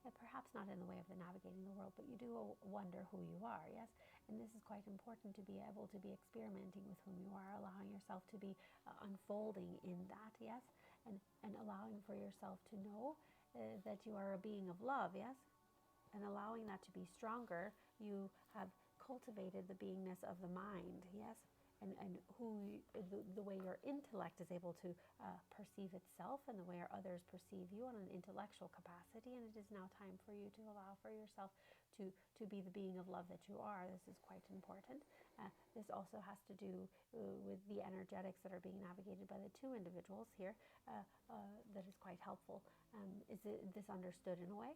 And perhaps not in the way of the navigating the world, but you do wonder who you are, yes? And this is quite important to be able to be experimenting with whom you are, allowing yourself to be unfolding in that, yes? And allowing for yourself to know that you are a being of love, yes? And allowing that to be stronger, you have cultivated the beingness of the mind, yes? And the way your intellect is able to perceive itself and the way our others perceive you on an intellectual capacity. And it is now time for you to allow for yourself to be the being of love that you are. This is quite important. This also has to do with the energetics that are being navigated by the two individuals here. That is quite helpful. Is this understood in a way?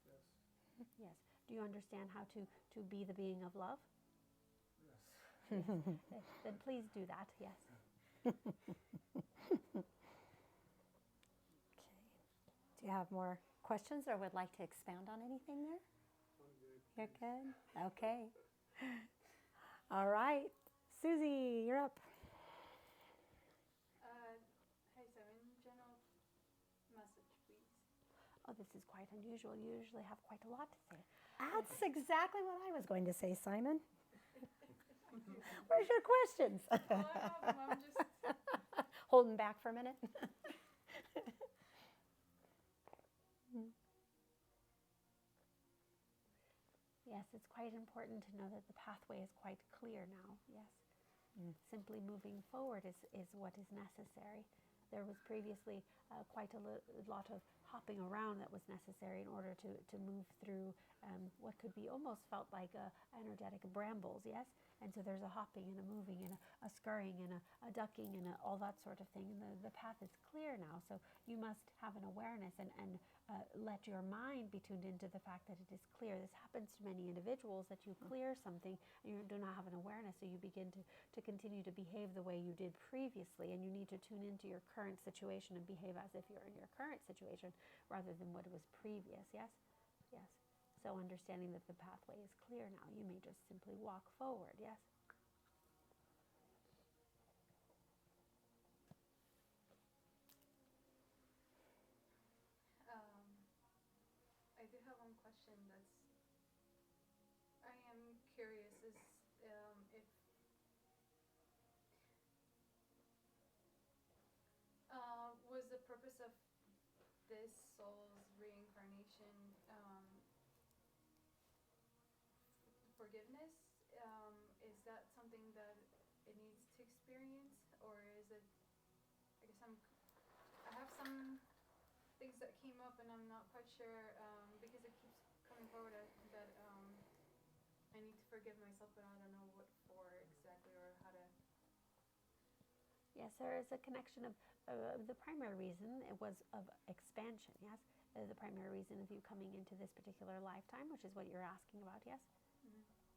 Yes. Yes. Do you understand how to be the being of love? Yes. Then please do that, yes. Okay. Do you have more questions or would like to expound on anything there? I'm good. You're good? Okay. All right. Susie, you're up. Hi, Simon. General message, please. Oh, this is quite unusual. You usually have quite a lot to say. That's exactly what I was going to say, Simon. Where's your questions? Oh, I have them. I'm just... Holding back for a minute. Yes, it's quite important to know that the pathway is quite clear now, yes. Simply moving forward is what is necessary. There was previously quite a lot of hopping around that was necessary in order to move through what could be almost felt like energetic brambles, yes? And so there's a hopping and a moving and a scurrying and a ducking and all that sort of thing. And the path is clear now, so you must have an awareness and let your mind be tuned into the fact that it is clear. This happens to many individuals, that you clear something and you do not have an awareness, so you begin to continue to behave the way you did previously, and you need to tune into your current situation and behave as if you're in your current situation rather than what was previous, yes? Yes. So understanding that the pathway is clear now, you may just simply walk forward, yes? I do have one question that's... I am curious is if... this soul's reincarnation, forgiveness, is that something that it needs to experience, or is it? I guess I have some things that came up, and I'm not quite sure because it keeps coming forward that I need to forgive myself, but I don't know what for exactly or how to. Yes, there is a connection of the primary reason it was of expansion. Yes, the primary reason of you coming into this particular lifetime, which is what you're asking about. Yes,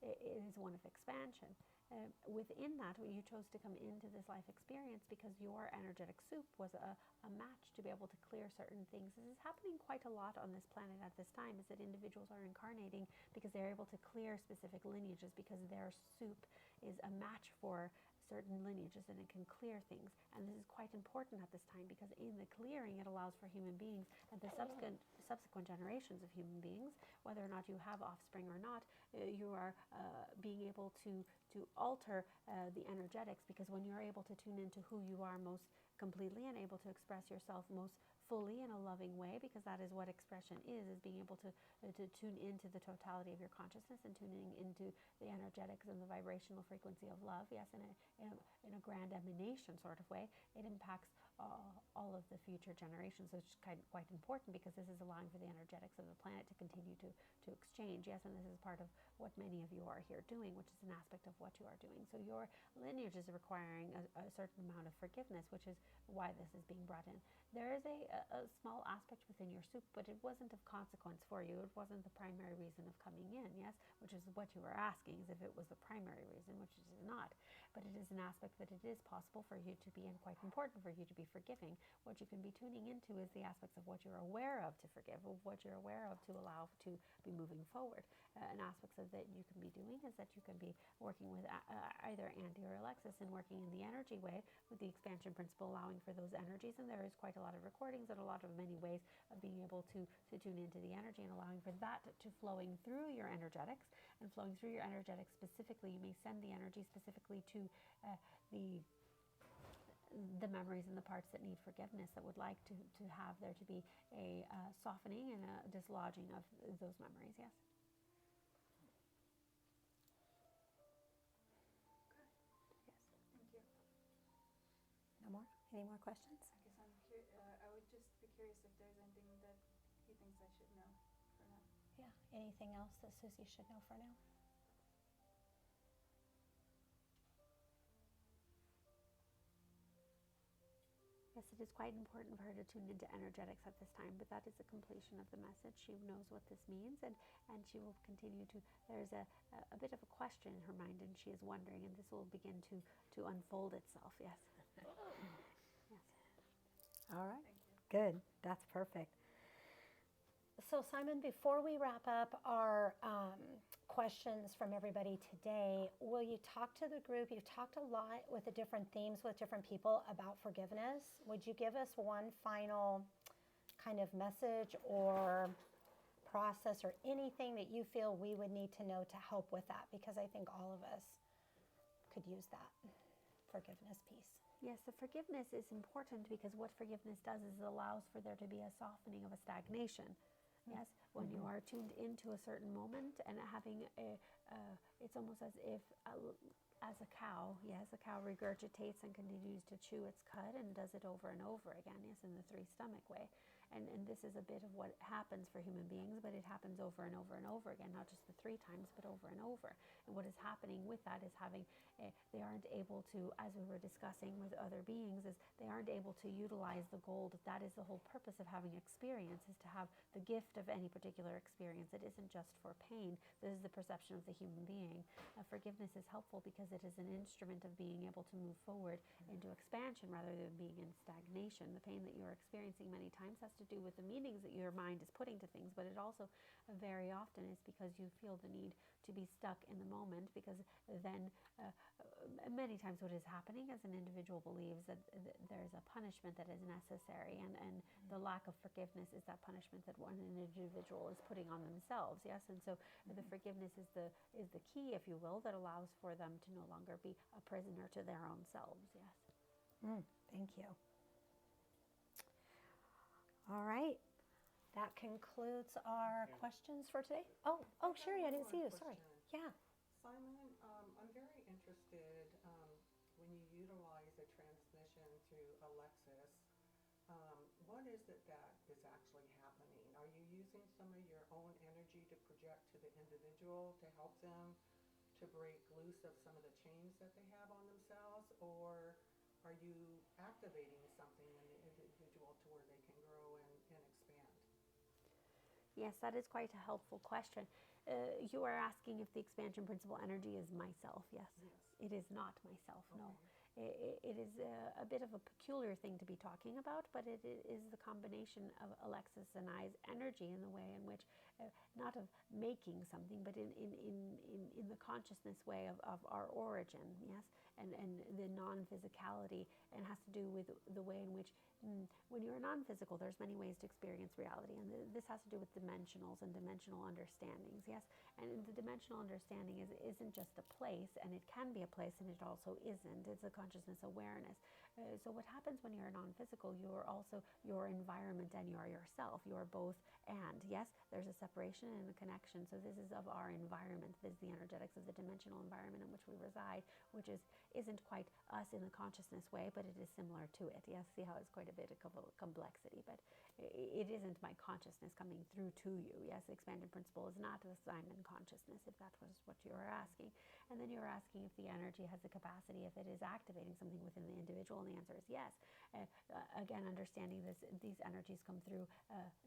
it is one of expansion. Within that, you chose to come into this life experience because your energetic soup was a match to be able to clear certain things. This is happening quite a lot on this planet at this time, is that individuals are incarnating because they're able to clear specific lineages because their soup is a match for certain lineages and it can clear things. And this is quite important at this time because in the clearing it allows for human beings and the subsequent generations of human beings, whether or not you have offspring or not, you are being able to alter the energetics, because when you're able to tune into who you are most completely and able to express yourself most fully in a loving way, because that is what expression is being able to tune into the totality of your consciousness and tuning into the energetics and the vibrational frequency of love. Yes, in a grand emanation sort of way, it impacts all of the future generations, which is quite important because this is allowing for the energetics of the planet to continue to exchange. Yes, and this is part of what many of you are here doing, which is an aspect of what you are doing. So your lineage is requiring a certain amount of forgiveness, which is why this is being brought in. There is a small aspect within your soup, but it wasn't of consequence for you. It wasn't the primary reason of coming in, yes, which is what you were asking, as if it was the primary reason, which it is not. But it is an aspect that it is possible for you to be, and quite important for you to be forgiving. What you can be tuning into is the aspects of what you're aware of to forgive, of what you're aware of to allow to be moving forward. And aspects of that you can be doing is that you can be working with either Andy or Alexis and working in the energy way with the expansion principle, allowing for those energies. And there is quite a lot of recordings and a lot of many ways of being able to tune into the energy and allowing for that to flowing through your energetics. And flowing through your energetics specifically, you may send the energy specifically to the memories and the parts that need forgiveness, that would like to have there to be a softening and a dislodging of those memories. Yes. Thank you. No more? Any more questions? I guess I would just be curious if there's anything that he thinks I should know for now. Yeah. Anything else that Susie should know for now? Yes, it is quite important for her to tune into energetics at this time, but that is the completion of the message. She knows what this means, and she will continue to, there's a bit of a question in her mind, and she is wondering, and this will begin to unfold itself. Yes. Yes. All right. Good. That's perfect. So, Simon, before we wrap up our questions from everybody today, will you talk to the group? You've talked a lot with the different themes with different people about forgiveness. Would you give us one final kind of message or process or anything that you feel we would need to know to help with that? Because I think all of us could use that forgiveness piece. Yes, the forgiveness is important because what forgiveness does is it allows for there to be a softening of a stagnation. Yes, when you are tuned into a certain moment and having it's almost as if, as a cow, yes, a cow regurgitates and continues to chew its cud and does it over and over again, yes, in the three stomach way. And this is a bit of what happens for human beings, but it happens over and over and over again, not just the 3 times, but over and over. And what is happening with that is they aren't able to, as we were discussing with other beings, is they aren't able to utilize the gold. That is the whole purpose of having experience, is to have the gift of any particular experience. It isn't just for pain. This is the perception of the human being. Forgiveness is helpful because it is an instrument of being able to move forward into expansion rather than being in stagnation. The pain that you're experiencing many times has to do with the meanings that your mind is putting to things, but it also very often is because you feel the need to be stuck in the moment, because then many times what is happening as an individual believes that there's a punishment that is necessary, and the lack of forgiveness is that punishment that an individual is putting on themselves. Yes, and so the forgiveness is the key, if you will, that allows for them to no longer be a prisoner to their own selves. Yes. Thank you. All right. that concludes our questions for today. Oh, Sherry, I didn't see you. Sorry. Yeah. Simon, I'm very interested when you utilize a transmission through Alexis. What is it that is actually happening? Are you using some of your own energy to project to the individual to help them to break loose of some of the chains that they have on themselves, or are you activating something in the individual to where they can grow and expand? Yes, that is quite a helpful question. You are asking if the expansion principle energy is myself. Yes. It is not myself, no. It is a bit of a peculiar thing to be talking about, but it is the combination of Alexis and I's energy in the way in which, not of making something, but in the consciousness way of our origin, yes, and the non-physicality, and has to do with the way in which when you're non-physical, there's many ways to experience reality, and this has to do with dimensionals and dimensional understandings, yes, and the dimensional understanding isn't just a place, and it can be a place, and it also isn't. It's a consciousness awareness. So what happens when you're non-physical, you're also your environment and you're yourself. You're both and, yes, there's a separation and a connection. So this is of our environment. This is the energetics of the dimensional environment in which we reside, which isn't quite us in the consciousness way, but it is similar to it. Yes, see how it's quite a bit of complexity, but it isn't my consciousness coming through to you. Yes, the expanded principle is not the Simon consciousness, if that was what you were asking. And then you were asking if the energy has the capacity, if it is activating something within the individual, and the answer is yes. Again, understanding these energies come through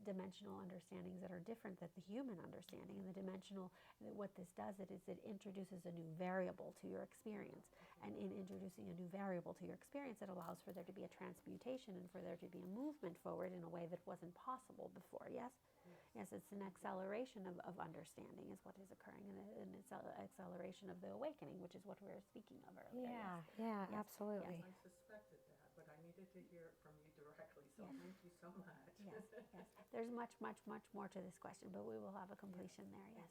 dimensional understandings that are different than the human understanding. And the dimensional, what this does, it introduces a new variable to your experience. And in introducing a new variable to your experience, it allows for there to be a transmutation and for there to be a movement forward in a way that wasn't possible before, yes? Yes, it's an acceleration of understanding is what is occurring, and it's an acceleration of the awakening, which is what we were speaking of earlier. Yeah, yes. absolutely. I suspected that, but I needed to hear it from you directly, so thank you so much. Yes. There's much, much, much more to this question, but we will have a completion there, yes.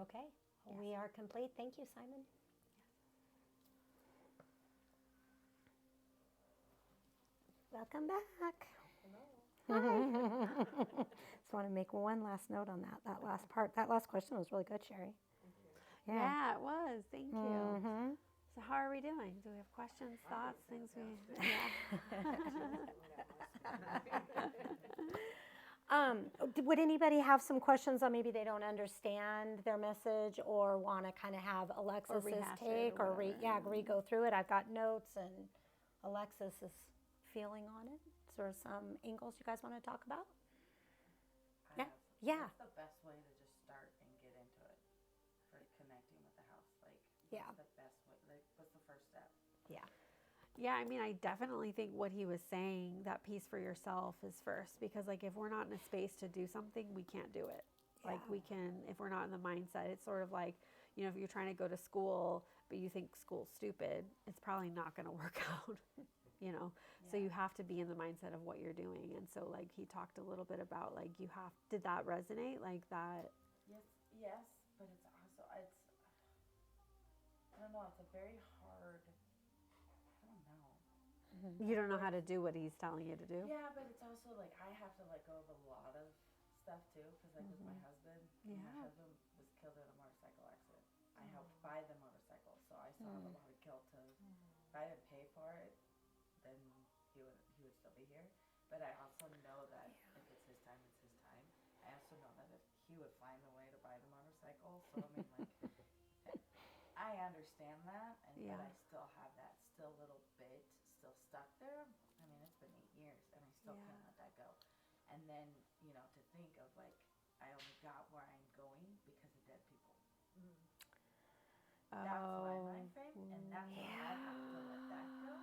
Okay, we are complete. Thank you, Simon. Welcome back. Just want to make one last note on that last part. That last question was really good, Sherry. Yeah, it was. Thank you. So how are we doing? Do we have questions, thoughts, things we... Would anybody have some questions on maybe they don't understand their message or want to kind of have Alexis's take or re-go through it? I've got notes and Alexis is feeling on it. Is there some angles you guys want to talk about? Yeah. What's the best way to just start and get into it for connecting with the house? Like, what's the best way? Like, what's the first step? Yeah, I mean, I definitely think what he was saying, that piece for yourself is first, because like if we're not in a space to do something, we can't do it. Like we can, if we're not in the mindset, it's sort of like, you know, if you're trying to go to school, but you think school's stupid, it's probably not going to work out, you know? So you have to be in the mindset of what you're doing. And so like he talked a little bit about like did that resonate like that? Yes, but it's also, I don't know, it's a very hard, I don't know. You don't know how to do what he's telling you to do? Yeah, but it's also like I have to let go of a lot of stuff too, because like with my husband, my husband was killed in a motorcycle accident. I helped buy the motorcycle, so I still have a lot of guilt to, if I didn't pay for it, then he would still be here. But I also know that if it's his time, it's his time. I also know that if he would find a way to buy the motorcycle, so I mean like, I understand that, but I still have that little bit still stuck there. I mean, it's been 8 years, and I still can't let that go. And then, you know, to think of like, I only got where I'm going because of dead people. That's my mind frame, and that's what I have to let that go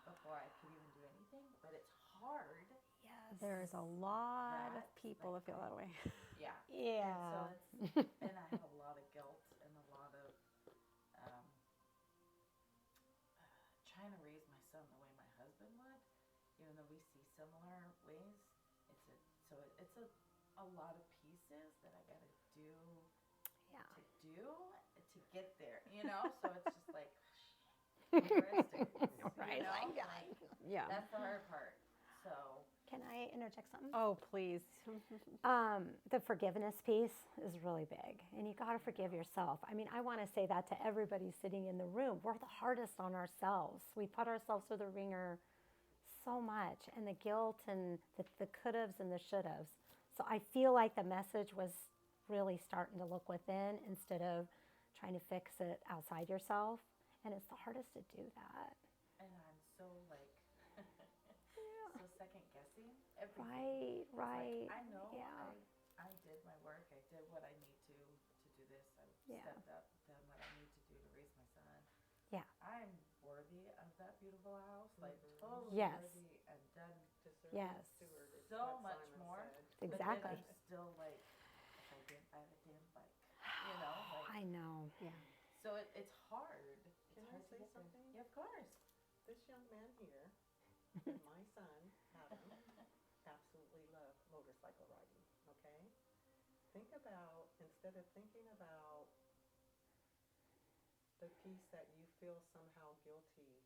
before I can even do anything. But it's hard. Yes. There's a lot of people that feel that way. Yeah. Yeah. And so and I have a lot of guilt and a lot of trying to raise my son the way my husband would, even though we see similar ways. It's a lot of pieces that I gotta do to get there, you know. So it's just like Right. you know? Yeah. That's the hard part. So can I interject something? Oh, please. The forgiveness piece is really big, and you got to forgive yourself. I mean, I want to say that to everybody sitting in the room. We're the hardest on ourselves. We put ourselves through the ringer so much, and the guilt and the could-haves and the should-haves. So I feel like the message was really starting to look within instead of trying to fix it outside yourself, and it's the hardest to do that. And I'm so like, Yeah. so second guessing everything. Right, It's right. like, I know Yeah. I did my work. I did what I need to do this. I Yeah. stepped up, done what I need to do to raise my son. Yeah. I'm worthy of that beautiful house, like totally Yes. worthy and done Deserving Yes. steward is so what much Simon more. said. Exactly. But then I'm still like, if I didn't buy the damn bike, you know, like. I know. Yeah. So it's hard. Can I It's hard to say get there. something? Yeah, of course. This young man here, and my son, Adam, absolutely love motorcycle riding, okay? Think about, instead of thinking about the piece that you feel somehow guilty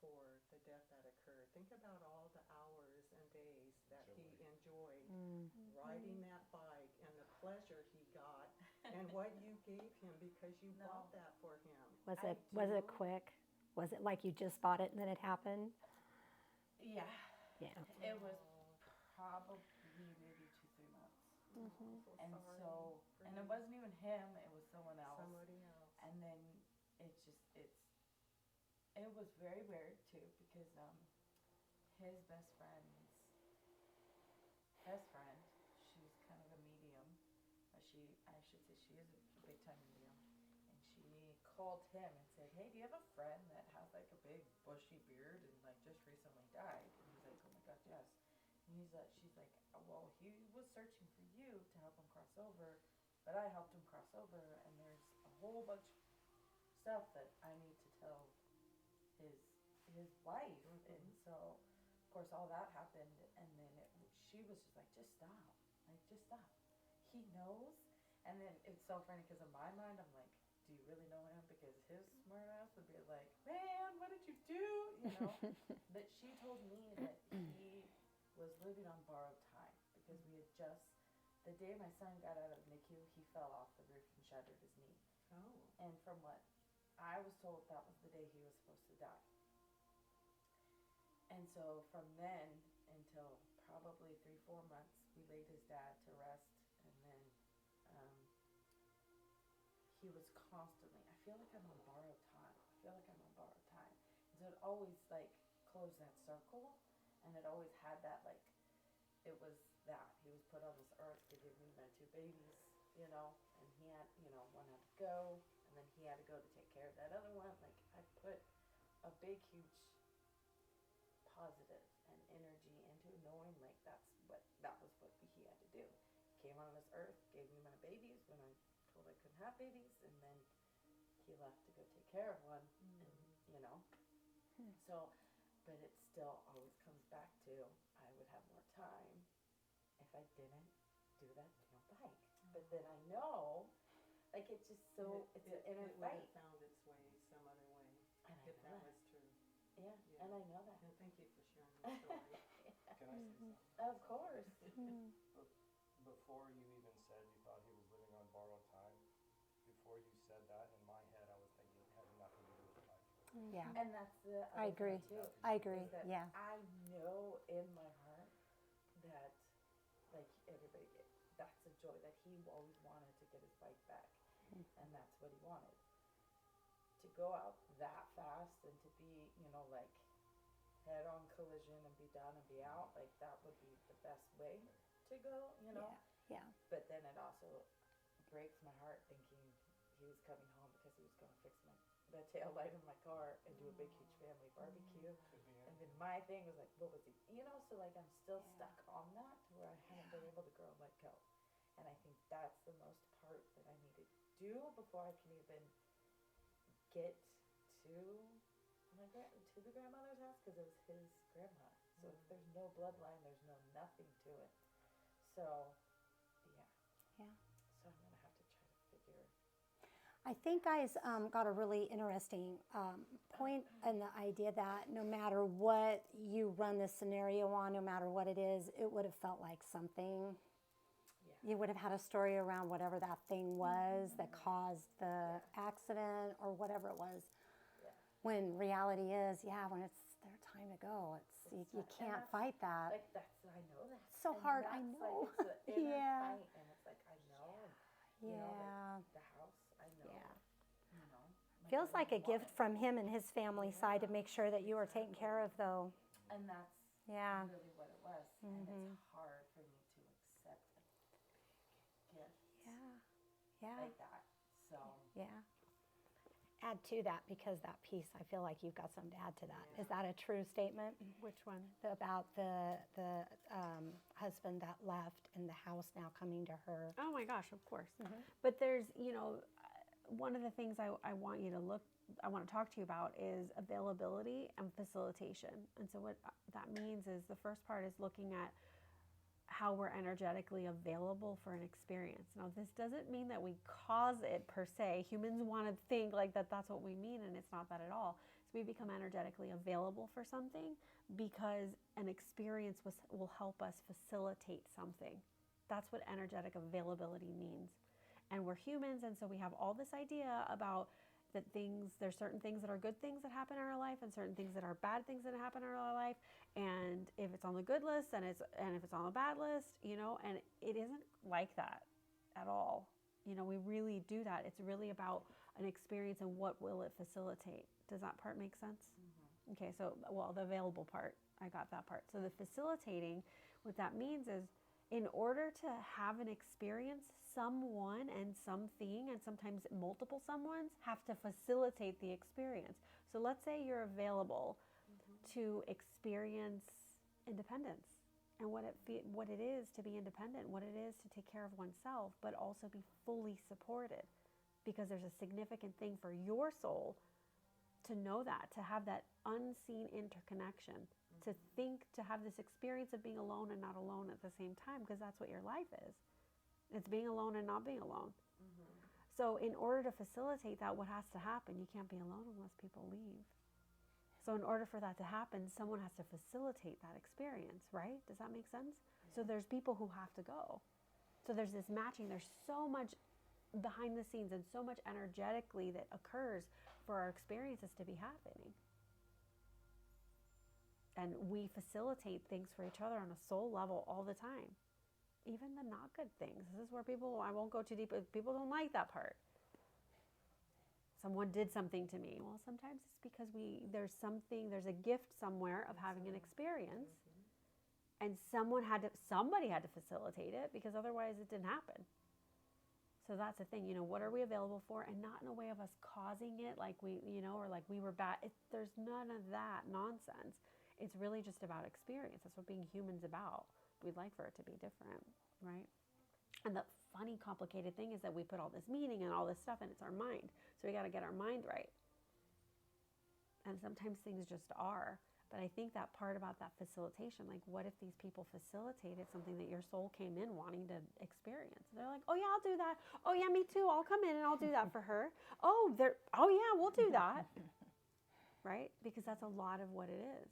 for the death that occurred, think about all the hours and days that he enjoyed riding that bike and the pleasure he got and what you gave him because you No. bought that for him. Was I it do. quick? Was it like you just bought it and then it happened? Yeah. Yeah. It was probably maybe 2-3 months. I'm so And sorry so, for and you. it wasn't even him, it was someone else. Somebody else. And then it was very weird too because his best friend, she's kind of a medium. I should say she is a big time medium. And she called him and said, "Hey, do you have a friend that has like a big bushy beard and like just recently died?" And he's like, "Oh my gosh, yes." And she's like, "Well, he was searching for you to help him cross over, but I helped him cross over, and there's a whole bunch of stuff that I need to tell his wife." And so, of course, all that happened, and then she was just like, "Just stop, like just stop. He knows." And then it's so funny because in my mind, I'm like, "Do you really know him?" Because his smart ass would be like, "Man, what did you do?" You know. But she told me that he was living on borrowed time because we had just, the day my son got out of NICU, he fell off the roof and shattered his knee. Oh. And from what I was told, that was the day he was supposed to die. And so from then until probably 3-4 months, we laid his dad to rest. And then he was constantly, I feel like I'm on borrowed time. And so it always like closed that circle. And it always had that like, it was that. He was put on this earth to give me my 2 babies, you know. And he had, you know, one had to go. And then he had to go to take care of that other one. Like I put a big, huge positive and energy into knowing like that was what he had to do. Came on this earth, gave me my babies when I told I couldn't have babies, and then he left to go take care of one, and you know. So, but it still always comes back to I would have more time if I didn't do that damn bike. But then I know, like it's just so it's an inner it would fight. have found its way some other way And I if know that that. was true. Yeah, Yeah. and I know that. And thank you for sharing your story. Can I say something? Of course. Before you even said you thought he was living on borrowed time, before you said that, in my head I was thinking it had nothing to do with the bike. Yeah. And that's the I other agree. thing too. I agree. Is that Yeah. I know in my heart that, like everybody, that's a joy that he always wanted to get his bike back, and that's what he wanted. To go out that fast and to be, you know, like head-on collision and be done and be out, like that would be the best way to go, you know. Yeah. But then it also breaks my heart thinking he was coming home because he was going to fix the tail light in my car and do a big huge family barbecue. Could be And anything. then my thing was like, what was he, you know, so like I'm still stuck on that to where I haven't been able to grow and let go. And I think that's the most part that I need to do before I can even get to to the grandmother's house, because it was his grandma. So if there's no bloodline, there's no nothing to it. So, yeah. Yeah. So I'm gonna have to try to figure. I think guys got a really interesting point in the idea that no matter what you run this scenario on, no matter what it is, it would have felt like something. You would have had a story around whatever that thing was that caused the accident or whatever it was. When reality is, when it's their time to go, you can't fight that. Like I know that. It's so And hard. I that's know. Like, it's an inner Yeah. fight, and it's like I know. You know, like the house. I know. Yeah. You know. Feels I like a want gift it. from him and his family side to make sure that you are taken care of, though. And that's Yeah. really what it was. And it's hard for me to accept a gift Yeah. like that. So Yeah. Add to that, because that piece, I feel like you've got something to add to that. Is that a true statement? Which one? About the husband that left and the house now coming to her? Oh my gosh, of course. But there's, one of the things I want you to I want to talk to you about is availability and facilitation. And so what that means is the first part is looking at how we're energetically available for an experience. Now, this doesn't mean that we cause it per se. Humans want to think like that's what we mean, and it's not that at all. So we become energetically available for something because an experience will help us facilitate something. That's what energetic availability means. And we're humans, and so we have all this idea about that there's certain things that are good things that happen in our life and certain things that are bad things that happen in our life. And if it's on the good list and if it's on the bad list, and it isn't like that at all. We really do that. It's really about an experience and what will it facilitate. Does that part make sense? Okay, so, the available part, I got that part. So the facilitating, what that means is, in order to have an experience, someone and something, and sometimes multiple someones, have to facilitate the experience. So let's say you're available to experience independence and what it is to be independent, what it is to take care of oneself, but also be fully supported, because there's a significant thing for your soul to know that, to have that unseen interconnection, to have this experience of being alone and not alone at the same time, because that's what your life is. It's being alone and not being alone. So in order to facilitate that, what has to happen? You can't be alone unless people leave. So in order for that to happen, someone has to facilitate that experience, right? Does that make sense? So there's people who have to go. So there's this matching. There's so much behind the scenes and so much energetically that occurs for our experiences to be happening. And we facilitate things for each other on a soul level all the time. Even the not good things. This is where I won't go too deep, but people don't like that part. Someone did something to me. Well, sometimes it's because there's a gift somewhere of having an experience, and somebody had to facilitate it, because otherwise it didn't happen. So that's the thing, what are we available for? And not in a way of us causing it, like or like we were bad. There's none of that nonsense. It's really just about experience. That's what being human's about. We'd like for it to be different, right? And the funny, complicated thing is that we put all this meaning and all this stuff, and it's our mind. So we got to get our mind right. And sometimes things just are. But I think that part about that facilitation, like what if these people facilitated something that your soul came in wanting to experience? They're like, oh yeah, I'll do that. Oh yeah, me too. I'll come in and I'll do that for her. Oh yeah, we'll do that. Right? Because that's a lot of what it is.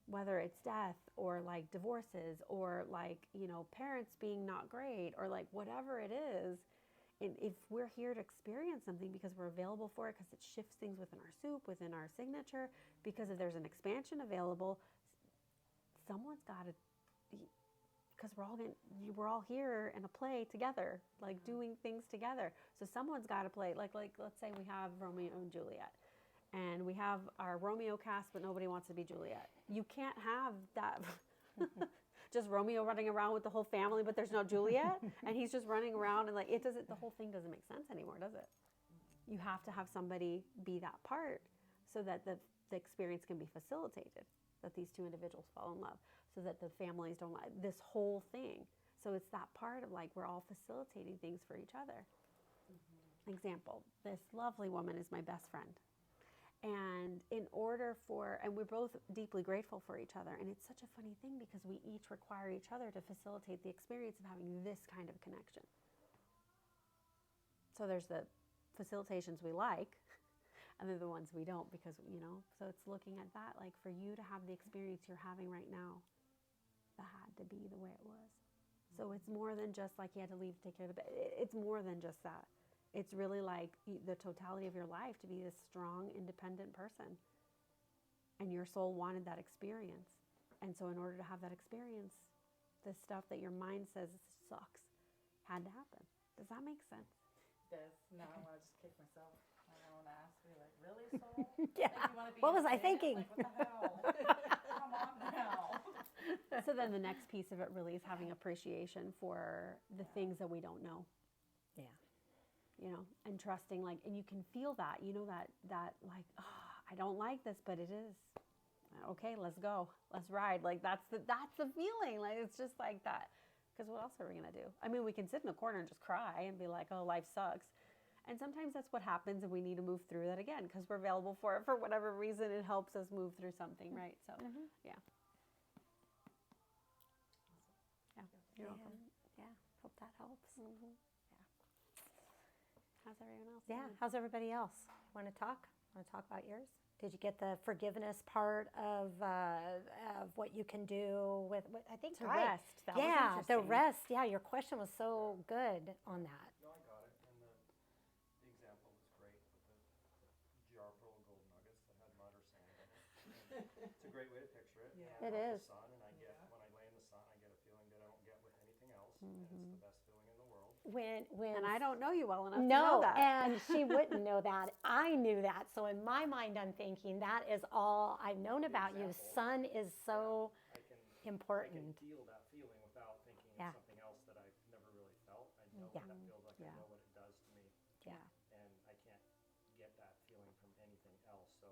Whether it's death or like divorces or like, parents being not great or like whatever it is, if we're here to experience something because we're available for it, because it shifts things within our soup, within our signature, because if there's an expansion available, someone's got to, because we're all here in a play together, like doing things together. So someone's got to play, like let's say we have Romeo and Juliet. And we have our Romeo cast, but nobody wants to be Juliet. You can't have that. Just Romeo running around with the whole family, but there's no Juliet, and he's just running around, and the whole thing doesn't make sense anymore, does it? You have to have somebody be that part so that the experience can be facilitated, that these two individuals fall in love, so that the families don't like this whole thing. So it's that part of like we're all facilitating things for each other. Example, this lovely woman is my best friend. And and we're both deeply grateful for each other. And it's such a funny thing because we each require each other to facilitate the experience of having this kind of connection. So there's the facilitations we like, and they're the ones we don't because, so it's looking at that, like for you to have the experience you're having right now, that had to be the way it was. So it's more than just like you had to leave to take care of the bed. It's more than just that. It's really like the totality of your life to be this strong, independent person. And your soul wanted that experience. And so in order to have that experience, the stuff that your mind says sucks had to happen. Does that make sense? Yes. Now I want to just kick myself on my own ass. Be like, really, soul? Yeah. Like, you wanna be What was I insane? thinking? Like, what the hell? Come on now. So then the next piece of it really is having appreciation for the things that we don't know. Yeah. And trusting, like, and you can feel that, that like, oh, I don't like this, but it is. Okay, let's go. Let's ride. Like, that's the feeling. Like, it's just like that. Because what else are we going to do? I mean, we can sit in the corner and just cry and be like, oh, life sucks. And sometimes that's what happens, and we need to move through that again because we're available for it for whatever reason. It helps us move through something, right? So, yeah. Yeah, you're welcome. Yeah, hope that helps. Mm-hmm. Yeah. How's everyone else? Yeah, doing? how's everybody else? Want to talk? Want to talk about yours? Did you get the forgiveness part of what you can do with? I think To right. rest. That was Yeah, the interesting. rest. Yeah, your question was so good on that. No, I got it. And the example was great with the jar full of gold nuggets that had mud or sand in it. And it's a great way to picture it. Yeah. It I is. love the sun, and I get, when I lay in the sun, I get a feeling that I don't get with anything else. And it's the best feeling in the world. When And I don't know you well enough to no, know that. and she wouldn't know that. I knew that. So in my mind, I'm thinking that is all I've known about you. Example. Sun is so I can important. feel that feeling without thinking Yeah. it's something else that I've never really felt. I know Yeah. what that feels like. Yeah. I know what it does to me. Yeah. And I can't get that feeling from anything else. So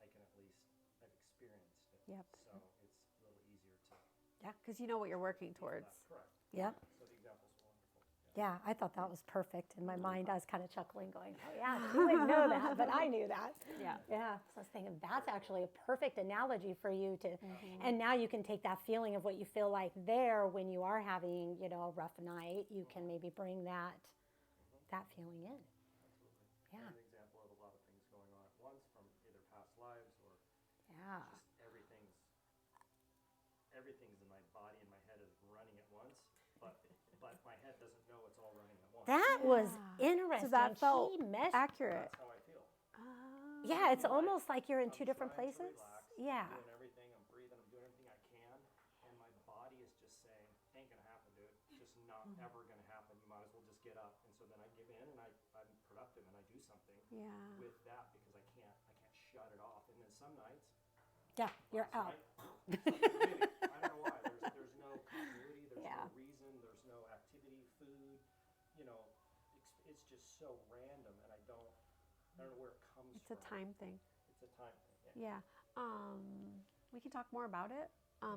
I can at least, I've experienced it. Yep. So it's a little easier to Because you know what you're working feel towards. that. Correct. Yep. So the example's wonderful. Yeah, I thought that was perfect. In my mind, I was kind of chuckling, going, oh, yeah, she wouldn't know that, but I knew that. Yeah. Yeah. So I was thinking, that's actually a perfect analogy for you to, and now you can take that feeling of what you feel like there when you are having, a rough night. You can maybe bring that feeling in. Absolutely. Yeah. And an example of a lot of things going on at once from either past lives or Yeah. just everything's in my body and my head is running at once, but my head doesn't know it's all running at once. That was interesting. So that felt She measured- accurate. That's how I feel. Yeah, it's almost like you're in I'm two different trying to places. relax, Yeah. I'm doing everything, I'm breathing, I'm doing everything I can, and my body is just saying, ain't gonna happen, dude. Just not ever gonna happen. You might as well just get up. And so then I give in and I'm productive and I do something Yeah. with that because I can't shut it off. And then some nights, Yeah, you're last out. night, really, I don't know why. There's no continuity, there's Yeah. no reason, there's no activity, food, it's just so random and I don't know where it comes It's from. a time thing. It's a time thing, yeah. Yeah. We can talk more about it,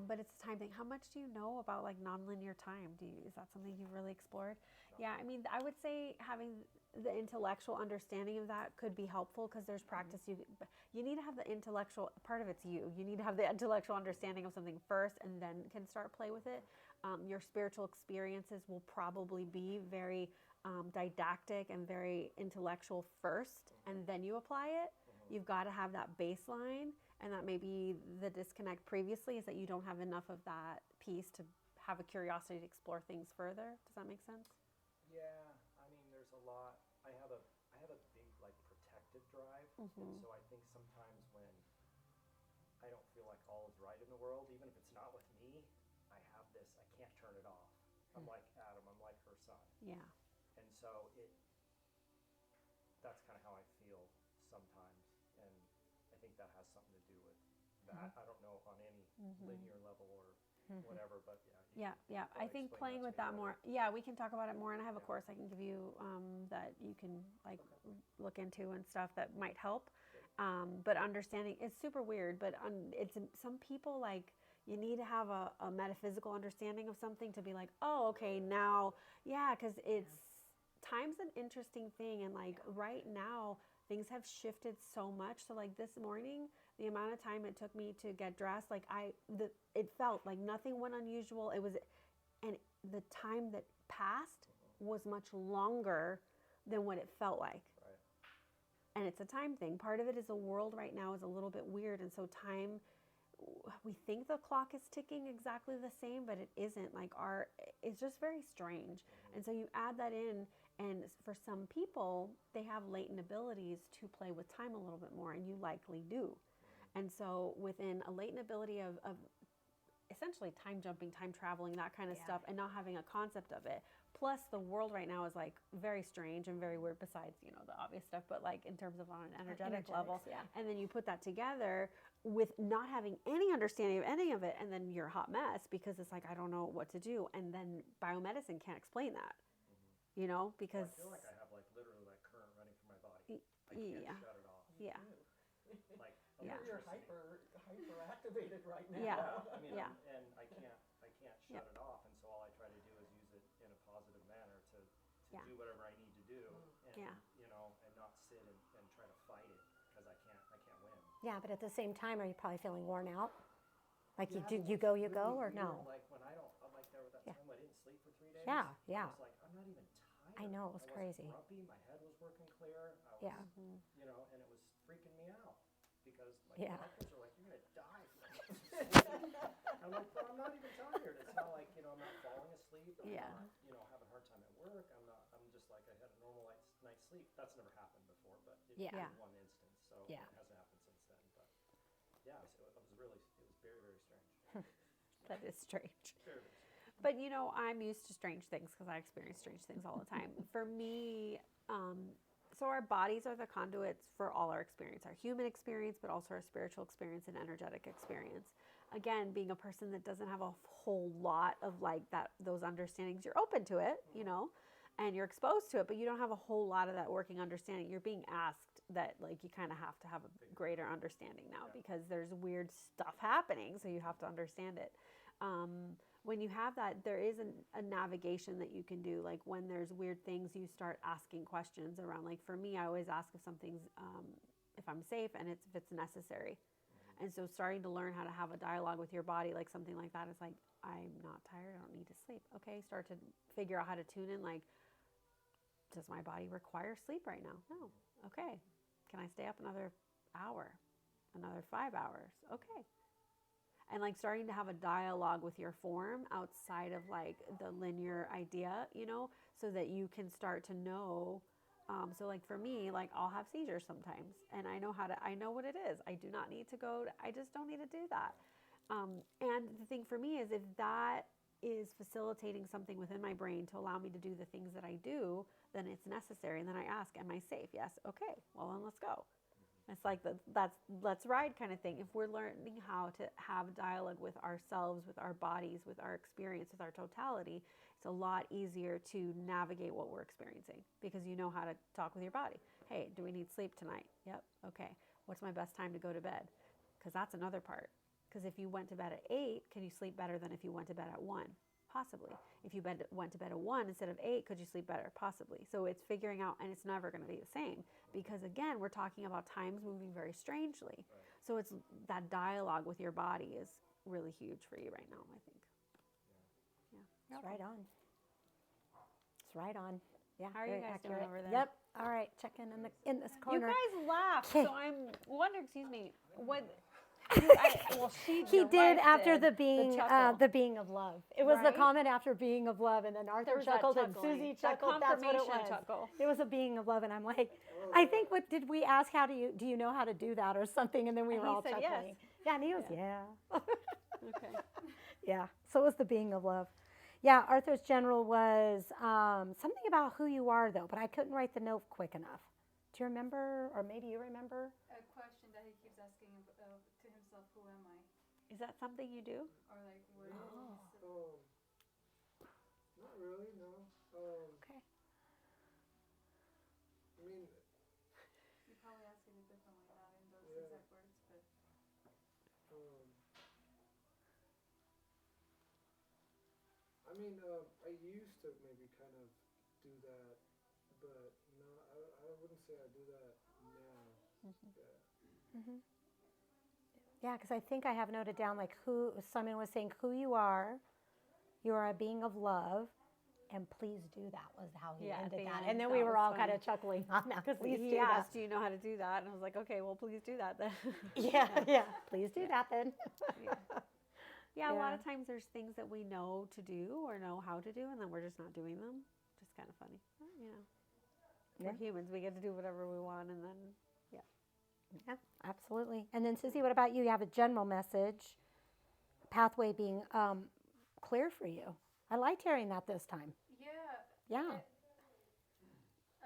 but it's a time thing. How much do you know about like nonlinear time? Is that something you've really explored? Yeah, I mean, I would say having the intellectual understanding of that could be helpful because there's practice. You need to have the intellectual part of it's you. You need to have the intellectual understanding of something first, and then can start play with it. Your spiritual experiences will probably be very didactic and very intellectual first, and then you apply it. You've got to have that baseline, and that may be the disconnect previously is that you don't have enough of that piece to have a curiosity to explore things further. Does that make sense? Yeah, I mean, there's a lot. I have a big like protective drive, and so I think sometimes when I don't feel like all is right in the world, even if it's not with me, I have this. I can't turn it off. I'm like Adam. I'm like her son, Yeah. and so that's kind of how I feel sometimes, and I think that has something to do with that. I don't know on any linear level or whatever, but yeah. Yeah. I think explain playing that with to me that more. better. Yeah, we can talk about it more, and I have a Yeah. course I can give you that you can like look into and stuff that might help. But understanding it's super weird, but it's some people like you need to have a metaphysical understanding of something to be like, oh, okay, now, yeah, because time's an interesting thing, and like right now things have shifted so much. So like this morning, the amount of time it took me to get dressed, like it felt like nothing went unusual. It was, and the time that passed was much longer than what it felt like. Right. and it's a time thing. Part of it is the world right now is a little bit weird, and so time, we think the clock is ticking exactly the same, but it isn't. Like it's just very strange. And so you add that in, and for some people, they have latent abilities to play with time a little bit more, and you likely do. And so within a latent ability of essentially time jumping, time traveling, that kind of stuff, and not having a concept of it. Plus, the world right now is like very strange and very weird, besides, you know, the obvious stuff, but like in terms of on an energetic level. Yeah. And then you put that together with not having any understanding of any of it, and then you're a hot mess because it's like, I don't know what to do. And then biomedicine can't explain that, you know, because. Well, I feel like I have like literally like current running through my body. I can't shut it off. Yeah. Like You're hyper-activated right now. Yeah. I mean, Yeah. and I can't shut it off, and so all I try to do is use it in a positive manner to do whatever I need to do, and you know, and not sit and try to fight it because I can't win. Yeah, but at the same time, are you probably feeling worn out? Like Yeah, you but go, what's really or weird, no? Like when I don't, like there was that time I didn't sleep for 3 days. Yeah, yeah. I was like, I'm not even tired. I know, it was I crazy. wasn't grumpy. My head was working clear. I was, Yeah. you know, and it was freaking me out because like Yeah. doctors are like, you're gonna die. I'm like, but I'm not even tired. It's not like, you know, I'm not falling asleep. I'm not, you know, having a hard time at work. I'm just like, I had a normal night's sleep. That's never happened before, but it Yeah. in one instance. So Yeah. it hasn't happened since then. But yeah, it was very, very strange. That is strange. Very, very strange. But you know, I'm used to strange things because I experience strange things all the time. For me, so our bodies are the conduits for all our experience, our human experience, but also our spiritual experience and energetic experience. Again, being a person that doesn't have a whole lot of like those understandings, you're open to it, you know, and you're exposed to it, but you don't have a whole lot of that working understanding. You're being asked that like you kind of have to have a greater understanding now because there's weird stuff happening, so you have to understand it. When you have that, there is a navigation that you can do. Like when there's weird things, you start asking questions around. Like for me, I always ask if something's, if I'm safe and if it's necessary. And so starting to learn how to have a dialogue with your body, like something like that is like, I'm not tired, I don't need to sleep. Okay, start to figure out how to tune in. Like, does my body require sleep right now? No. Okay. Can I stay up another hour, another 5 hours? Okay. And like starting to have a dialogue with your form outside of like the linear idea, you know, so that you can start to know. So like for me, like I'll have seizures sometimes and I know what it is. I do not need to I just don't need to do that. And the thing for me is if that is facilitating something within my brain to allow me to do the things that I do, then it's necessary. And then I ask, am I safe? Yes. Okay. Well, then let's go. It's like that's let's ride kind of thing. If we're learning how to have dialogue with ourselves, with our bodies, with our experience, with our totality, it's a lot easier to navigate what we're experiencing because you know how to talk with your body. Hey, do we need sleep tonight? Yep. Okay. What's my best time to go to bed? Because that's another part. Because if you went to bed at 8, can you sleep better than if you went to bed at 1? Possibly. If you went to bed at 1 instead of 8, could you sleep better? Possibly. So it's figuring out, and it's never going to be the same because again, we're talking about times moving very strangely. Right. So it's that dialogue with your body is really huge for you right now, I think. Yeah. It's right on. It's right on. Yeah. How are you guys doing over there? Yep. All right. Check in this corner. You guys laughed, so I'm wondering. Excuse me. What? He did after the being of love. It was the comment after being of love, and then Arthur chuckled and Susie chuckled. That's what it was. Chuckle. It was a being of love, and I'm like, I think what did we ask? Do you know how to do that or something? And then we were all chuckling. Yes. Yeah, and he was Okay. Yeah. So it was the being of love. Yeah, Arthur's general was something about who you are though, but I couldn't write the note quick enough. Do you remember, or maybe you remember? A question that he keeps asking to himself, who am I? Is that something you do? Or like, where Not really, no. Okay. I mean, you probably ask it differently, not in those exact words, but I mean, I used to maybe kind of do that, but no, I wouldn't say I do that now. Mm-hmm. Yeah. Mm-hmm. Yeah, because I think I have noted down like who Simon was saying who you are a being of love, And please do that was how he Yeah, at ended the that. end, And then that we were was all kind funny. of chuckling on that. Because Please he do that. asked, do you know how to do that? And I was like, okay, well, please do that then. Yeah. Please do that then. Yeah, a lot Yeah. of times there's things that we know to do or know how to do, and then we're just not doing them. Just kind of funny. We're humans. We get to do whatever we want, and then, Yeah, absolutely. And then, Susie, what about you? You have a general message, pathway being clear for you. I liked hearing that this time. Yeah. Yeah.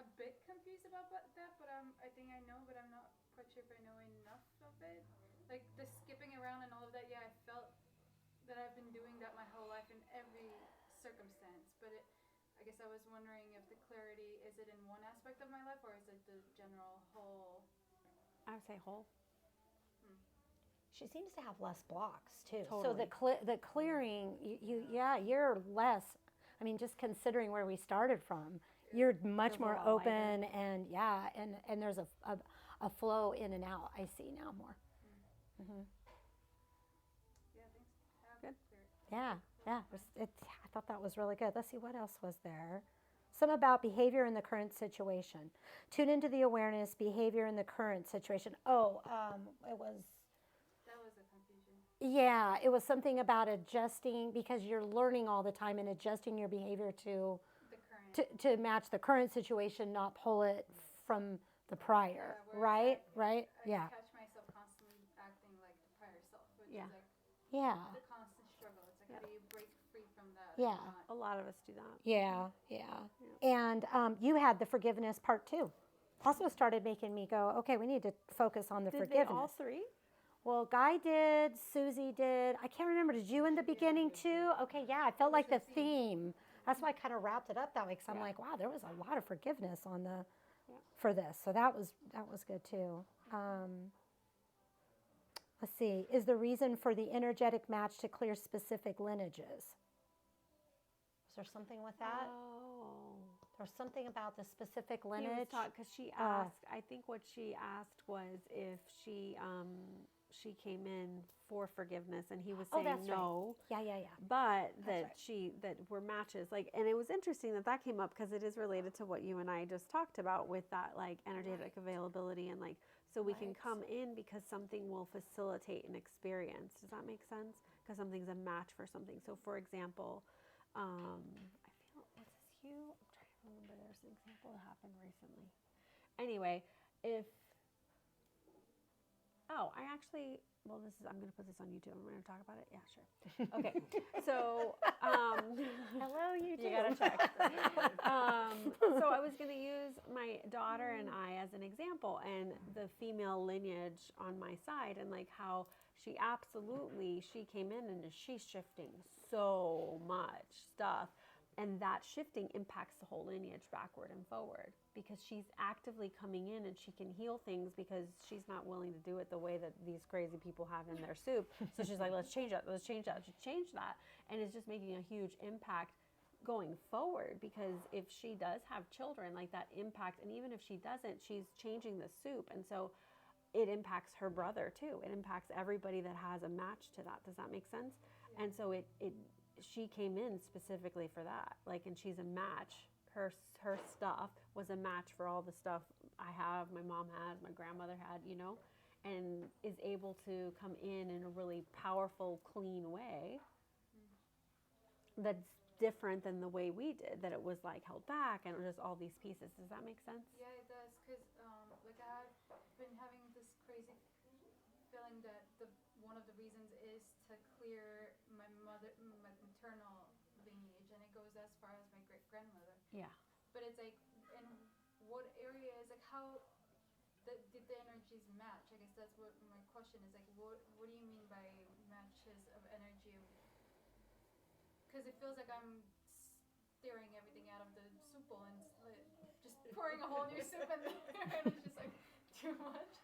A bit confused about that, but I think I know, but I'm not quite sure if I know enough of it. Like the skipping around and all of that. Yeah, I felt that I've been doing that my whole life in every circumstance. But I guess I was wondering if the clarity is it in one aspect of my life or is it the general whole? I would say whole. She seems to have less blocks too. Totally. So the clearing, you're less. I mean, just considering where we started from, you're much Feels a more lot open, and there's a flow in and out. I see now more. Mm-hmm. Yeah, thanks. Good. Yeah. I thought that was really good. Let's see, what else was there? Some about behavior in the current situation. Tune into the awareness, behavior in the current situation. Oh, it was. That was a confusion. Yeah, it was something about adjusting because you're learning all the time and adjusting your behavior to The current. to match the current situation, not pull it from the prior. Yeah, Right? I Yeah. catch myself constantly acting like the prior self, which Yeah. is like Yeah. the constant struggle. It's like, how do you break free from that? Yeah. And not- A lot of us do that. Yeah. And you had the forgiveness part too. Also started making me go, okay, we need to focus on the Did forgiveness. they all three? Well, Guy did, Susie did. I can't remember. Did you in the beginning too? Okay, yeah. I felt like the theme. That's why I kind of wrapped it up that way because I'm like, wow, there was a lot of forgiveness on the for this. So that was good too. Let's see. Is the reason for the energetic match to clear specific lineages? Is there something with that? Oh. There's something about the specific He was lineage. because she asked. I think what she asked was if she came in for forgiveness, and he was saying that's right. no. Yeah. But That's right. that were matches, like, and it was interesting that came up because it is related to what you and I just talked about with that, like, energetic availability, and like, so we can come in because something will facilitate an experience. Does that make sense? Because something's a match for something. So for example, I feel, was this you? I'm trying to remember. There's an example that happened recently. Anyway, I'm going to put this on YouTube. I'm going to talk about it. Yeah, sure. Okay. So, Hello, you you got to check. So I was going to use my daughter and I as an example, and the female lineage on my side, and like how she came in and she's shifting so much stuff. And that shifting impacts the whole lineage backward and forward because she's actively coming in and she can heal things because she's not willing to do it the way that these crazy people have in their soup. So she's like, let's change that. She changed that. And it's just making a huge impact going forward because if she does have children, like that impact, and even if she doesn't, she's changing the soup. And so it impacts her brother too. It impacts everybody that has a match to that. Does that make sense? Yeah. And so she came in specifically for that, like, and she's a match. Her stuff was a match for all the stuff I have, my mom has, my grandmother had, and is able to come in a really powerful, clean way that's different than the way we did, that it was like held back and just all these pieces. Does that make sense? Yeah, it does, because like I've been having this crazy feeling that one of the reasons is to clear my maternal lineage, and it goes as far as my great grandmother. Yeah. But it's like, in what areas, like how did the energies match? I guess that's what my question is. Like, what do you mean by matches of energy? Because it feels like I'm stirring everything out of the soup bowl and just pouring a whole new soup in there, and it's just like too much.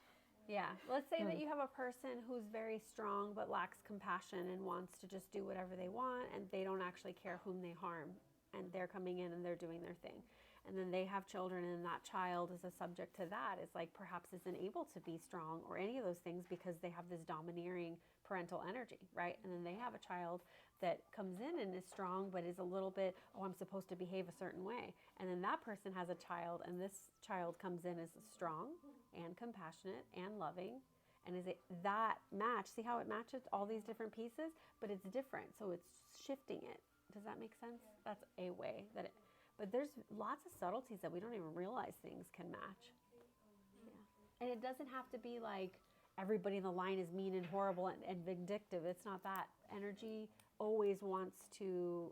Yeah. Let's say that you have a person who's very strong but lacks compassion and wants to just do whatever they want, and they don't actually care whom they harm, and they're coming in and they're doing their thing. And then they have children, and that child is a subject to that. It's like perhaps isn't able to be strong or any of those things because they have this domineering parental energy, right? And then they have a child that comes in and is strong, but is a little bit, oh, I'm supposed to behave a certain way. And then that person has a child, and this child comes in as strong and compassionate and loving. And is it that match? See how it matches all these different pieces, but it's different. So it's shifting it. Does that make sense? That's a way that it, but there's lots of subtleties that we don't even realize things can match. Yeah. And it doesn't have to be like everybody in the line is mean and horrible and vindictive. It's not that. Energy always wants to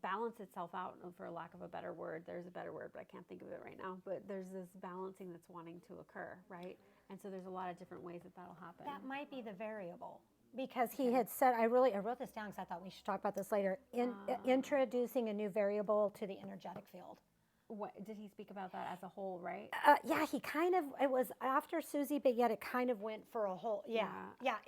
balance itself out, for lack of a better word. There's a better word, but I can't think of it right now. But there's this balancing that's wanting to occur, right? And so there's a lot of different ways that that'll happen. That might be the variable. Because he had said, I wrote this down because I thought we should talk about this later. Introducing a new variable to the energetic field. What did he speak about that as a whole, right? Yeah, he kind of, it was after Susie, but yet it kind of went for a whole, yeah.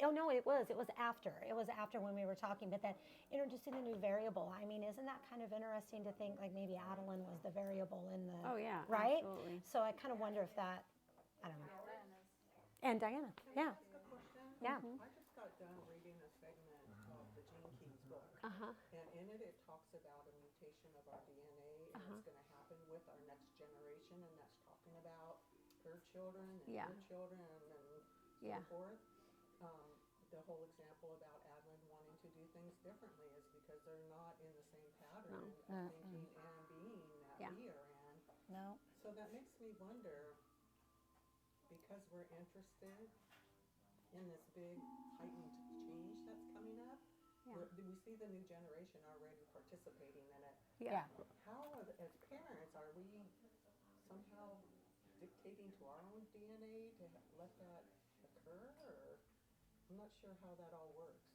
Oh no, it was after. It was after when we were talking, but then introducing a new variable. I mean, isn't that kind of interesting to think like maybe Adeline was the variable in the, oh yeah, right? Absolutely. So I kind of wonder if that, I don't know. And Diana, yeah. Yeah. I just got done reading a segment of the Gene Keys book, and in it talks about a mutation of our DNA, and it's going to happen with our next generation, and that's talking about her children and your children and so forth. The whole example about Adeline wanting to do things differently is because they're not in the same pattern of thinking and being that we are in. No. So that makes me wonder, because we're interested in this big heightened change that's coming up, we see the new generation already participating in it. Yeah. How, as parents, are we somehow dictating to our own DNA to let that occur? Or I'm not sure how that all works.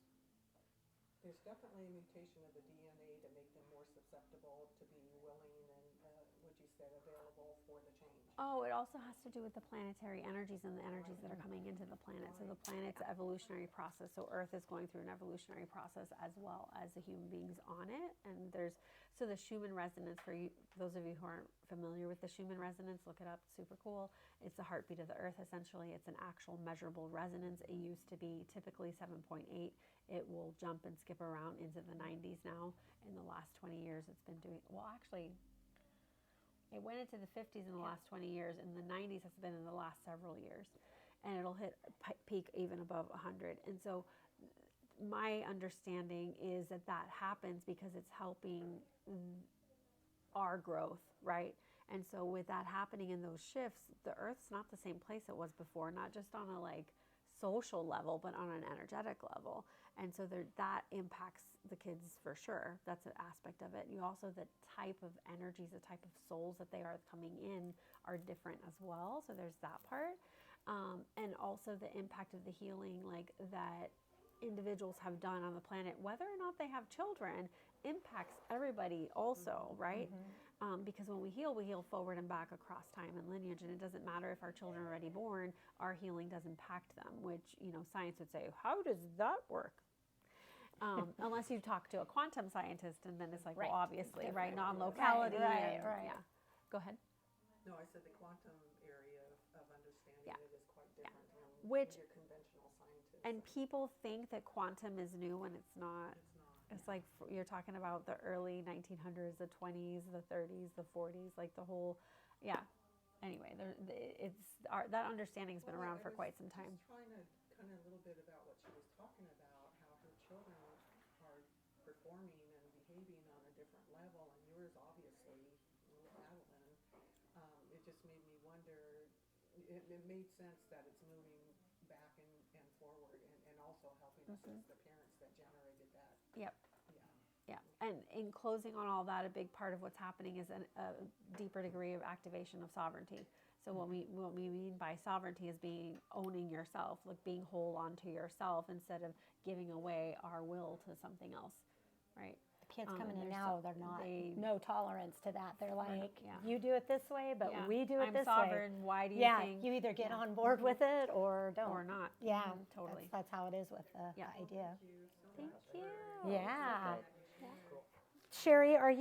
There's definitely a mutation of the DNA to make them more susceptible to being willing and, what you said, available for the change. Oh, it also has to do with the planetary energies and the energies that are coming into the planet. So the planet's evolutionary process. So Earth is going through an evolutionary process as well as the human beings on it. And there's, so the Schumann resonance, for you, those of you who aren't familiar with the Schumann resonance, look it up, super cool. It's the heartbeat of the Earth, essentially. It's an actual measurable resonance. It used to be typically 7.8. It will jump and skip around into the 90s now. In the last 20 years, it's been doing, well, actually, it went into the 50s in the last 20 years. In the 90s, it's been in the last several years. And it'll hit peak even above 100. And so my understanding is that that happens because it's helping our growth, right? And so with that happening in those shifts, the Earth's not the same place it was before, not just on a like social level, but on an energetic level. And so that impacts the kids for sure. That's an aspect of it. You also, the type of energies, the type of souls that they are coming in are different as well. So there's that part. And also the impact of the healing, like that individuals have done on the planet, whether or not they have children, impacts everybody also, right? Because when we heal forward and back across time and lineage, and it doesn't matter if our children are already born, our healing does impact them, which, you know, science would say, how does that work? Unless you talk to a quantum scientist, and then it's like, well, obviously, right, non-locality. Right. Yeah. Go ahead. No, I said the quantum area of understanding it is quite different than your conventional scientists. And people think that quantum is new when it's not. It's not. It's like you're talking about the early 1900s, the 20s, the 30s, the 40s, like the whole, Anyway, that understanding's been around for quite some time. I was trying to kind of a little bit about what she was talking about, how her children are performing and behaving on a different level, and yours obviously, with Adeline. It just made me wonder, it made sense that it's moving back and forward, and also helping us as the parents that generated that. Yep. Yeah. And in closing on all that, a big part of what's happening is a deeper degree of activation of sovereignty. So what we mean by sovereignty is owning yourself, like being whole onto yourself instead of giving away our will to something else, right? The kids coming in now, they're not, no tolerance to that. They're like, you do it this way, but we do it this way. I'm sovereign. Why do you think? You either get on board with it or don't. Or not. Yeah, totally. That's how it is with the idea. Thank you. Yeah. So Sherry, are you?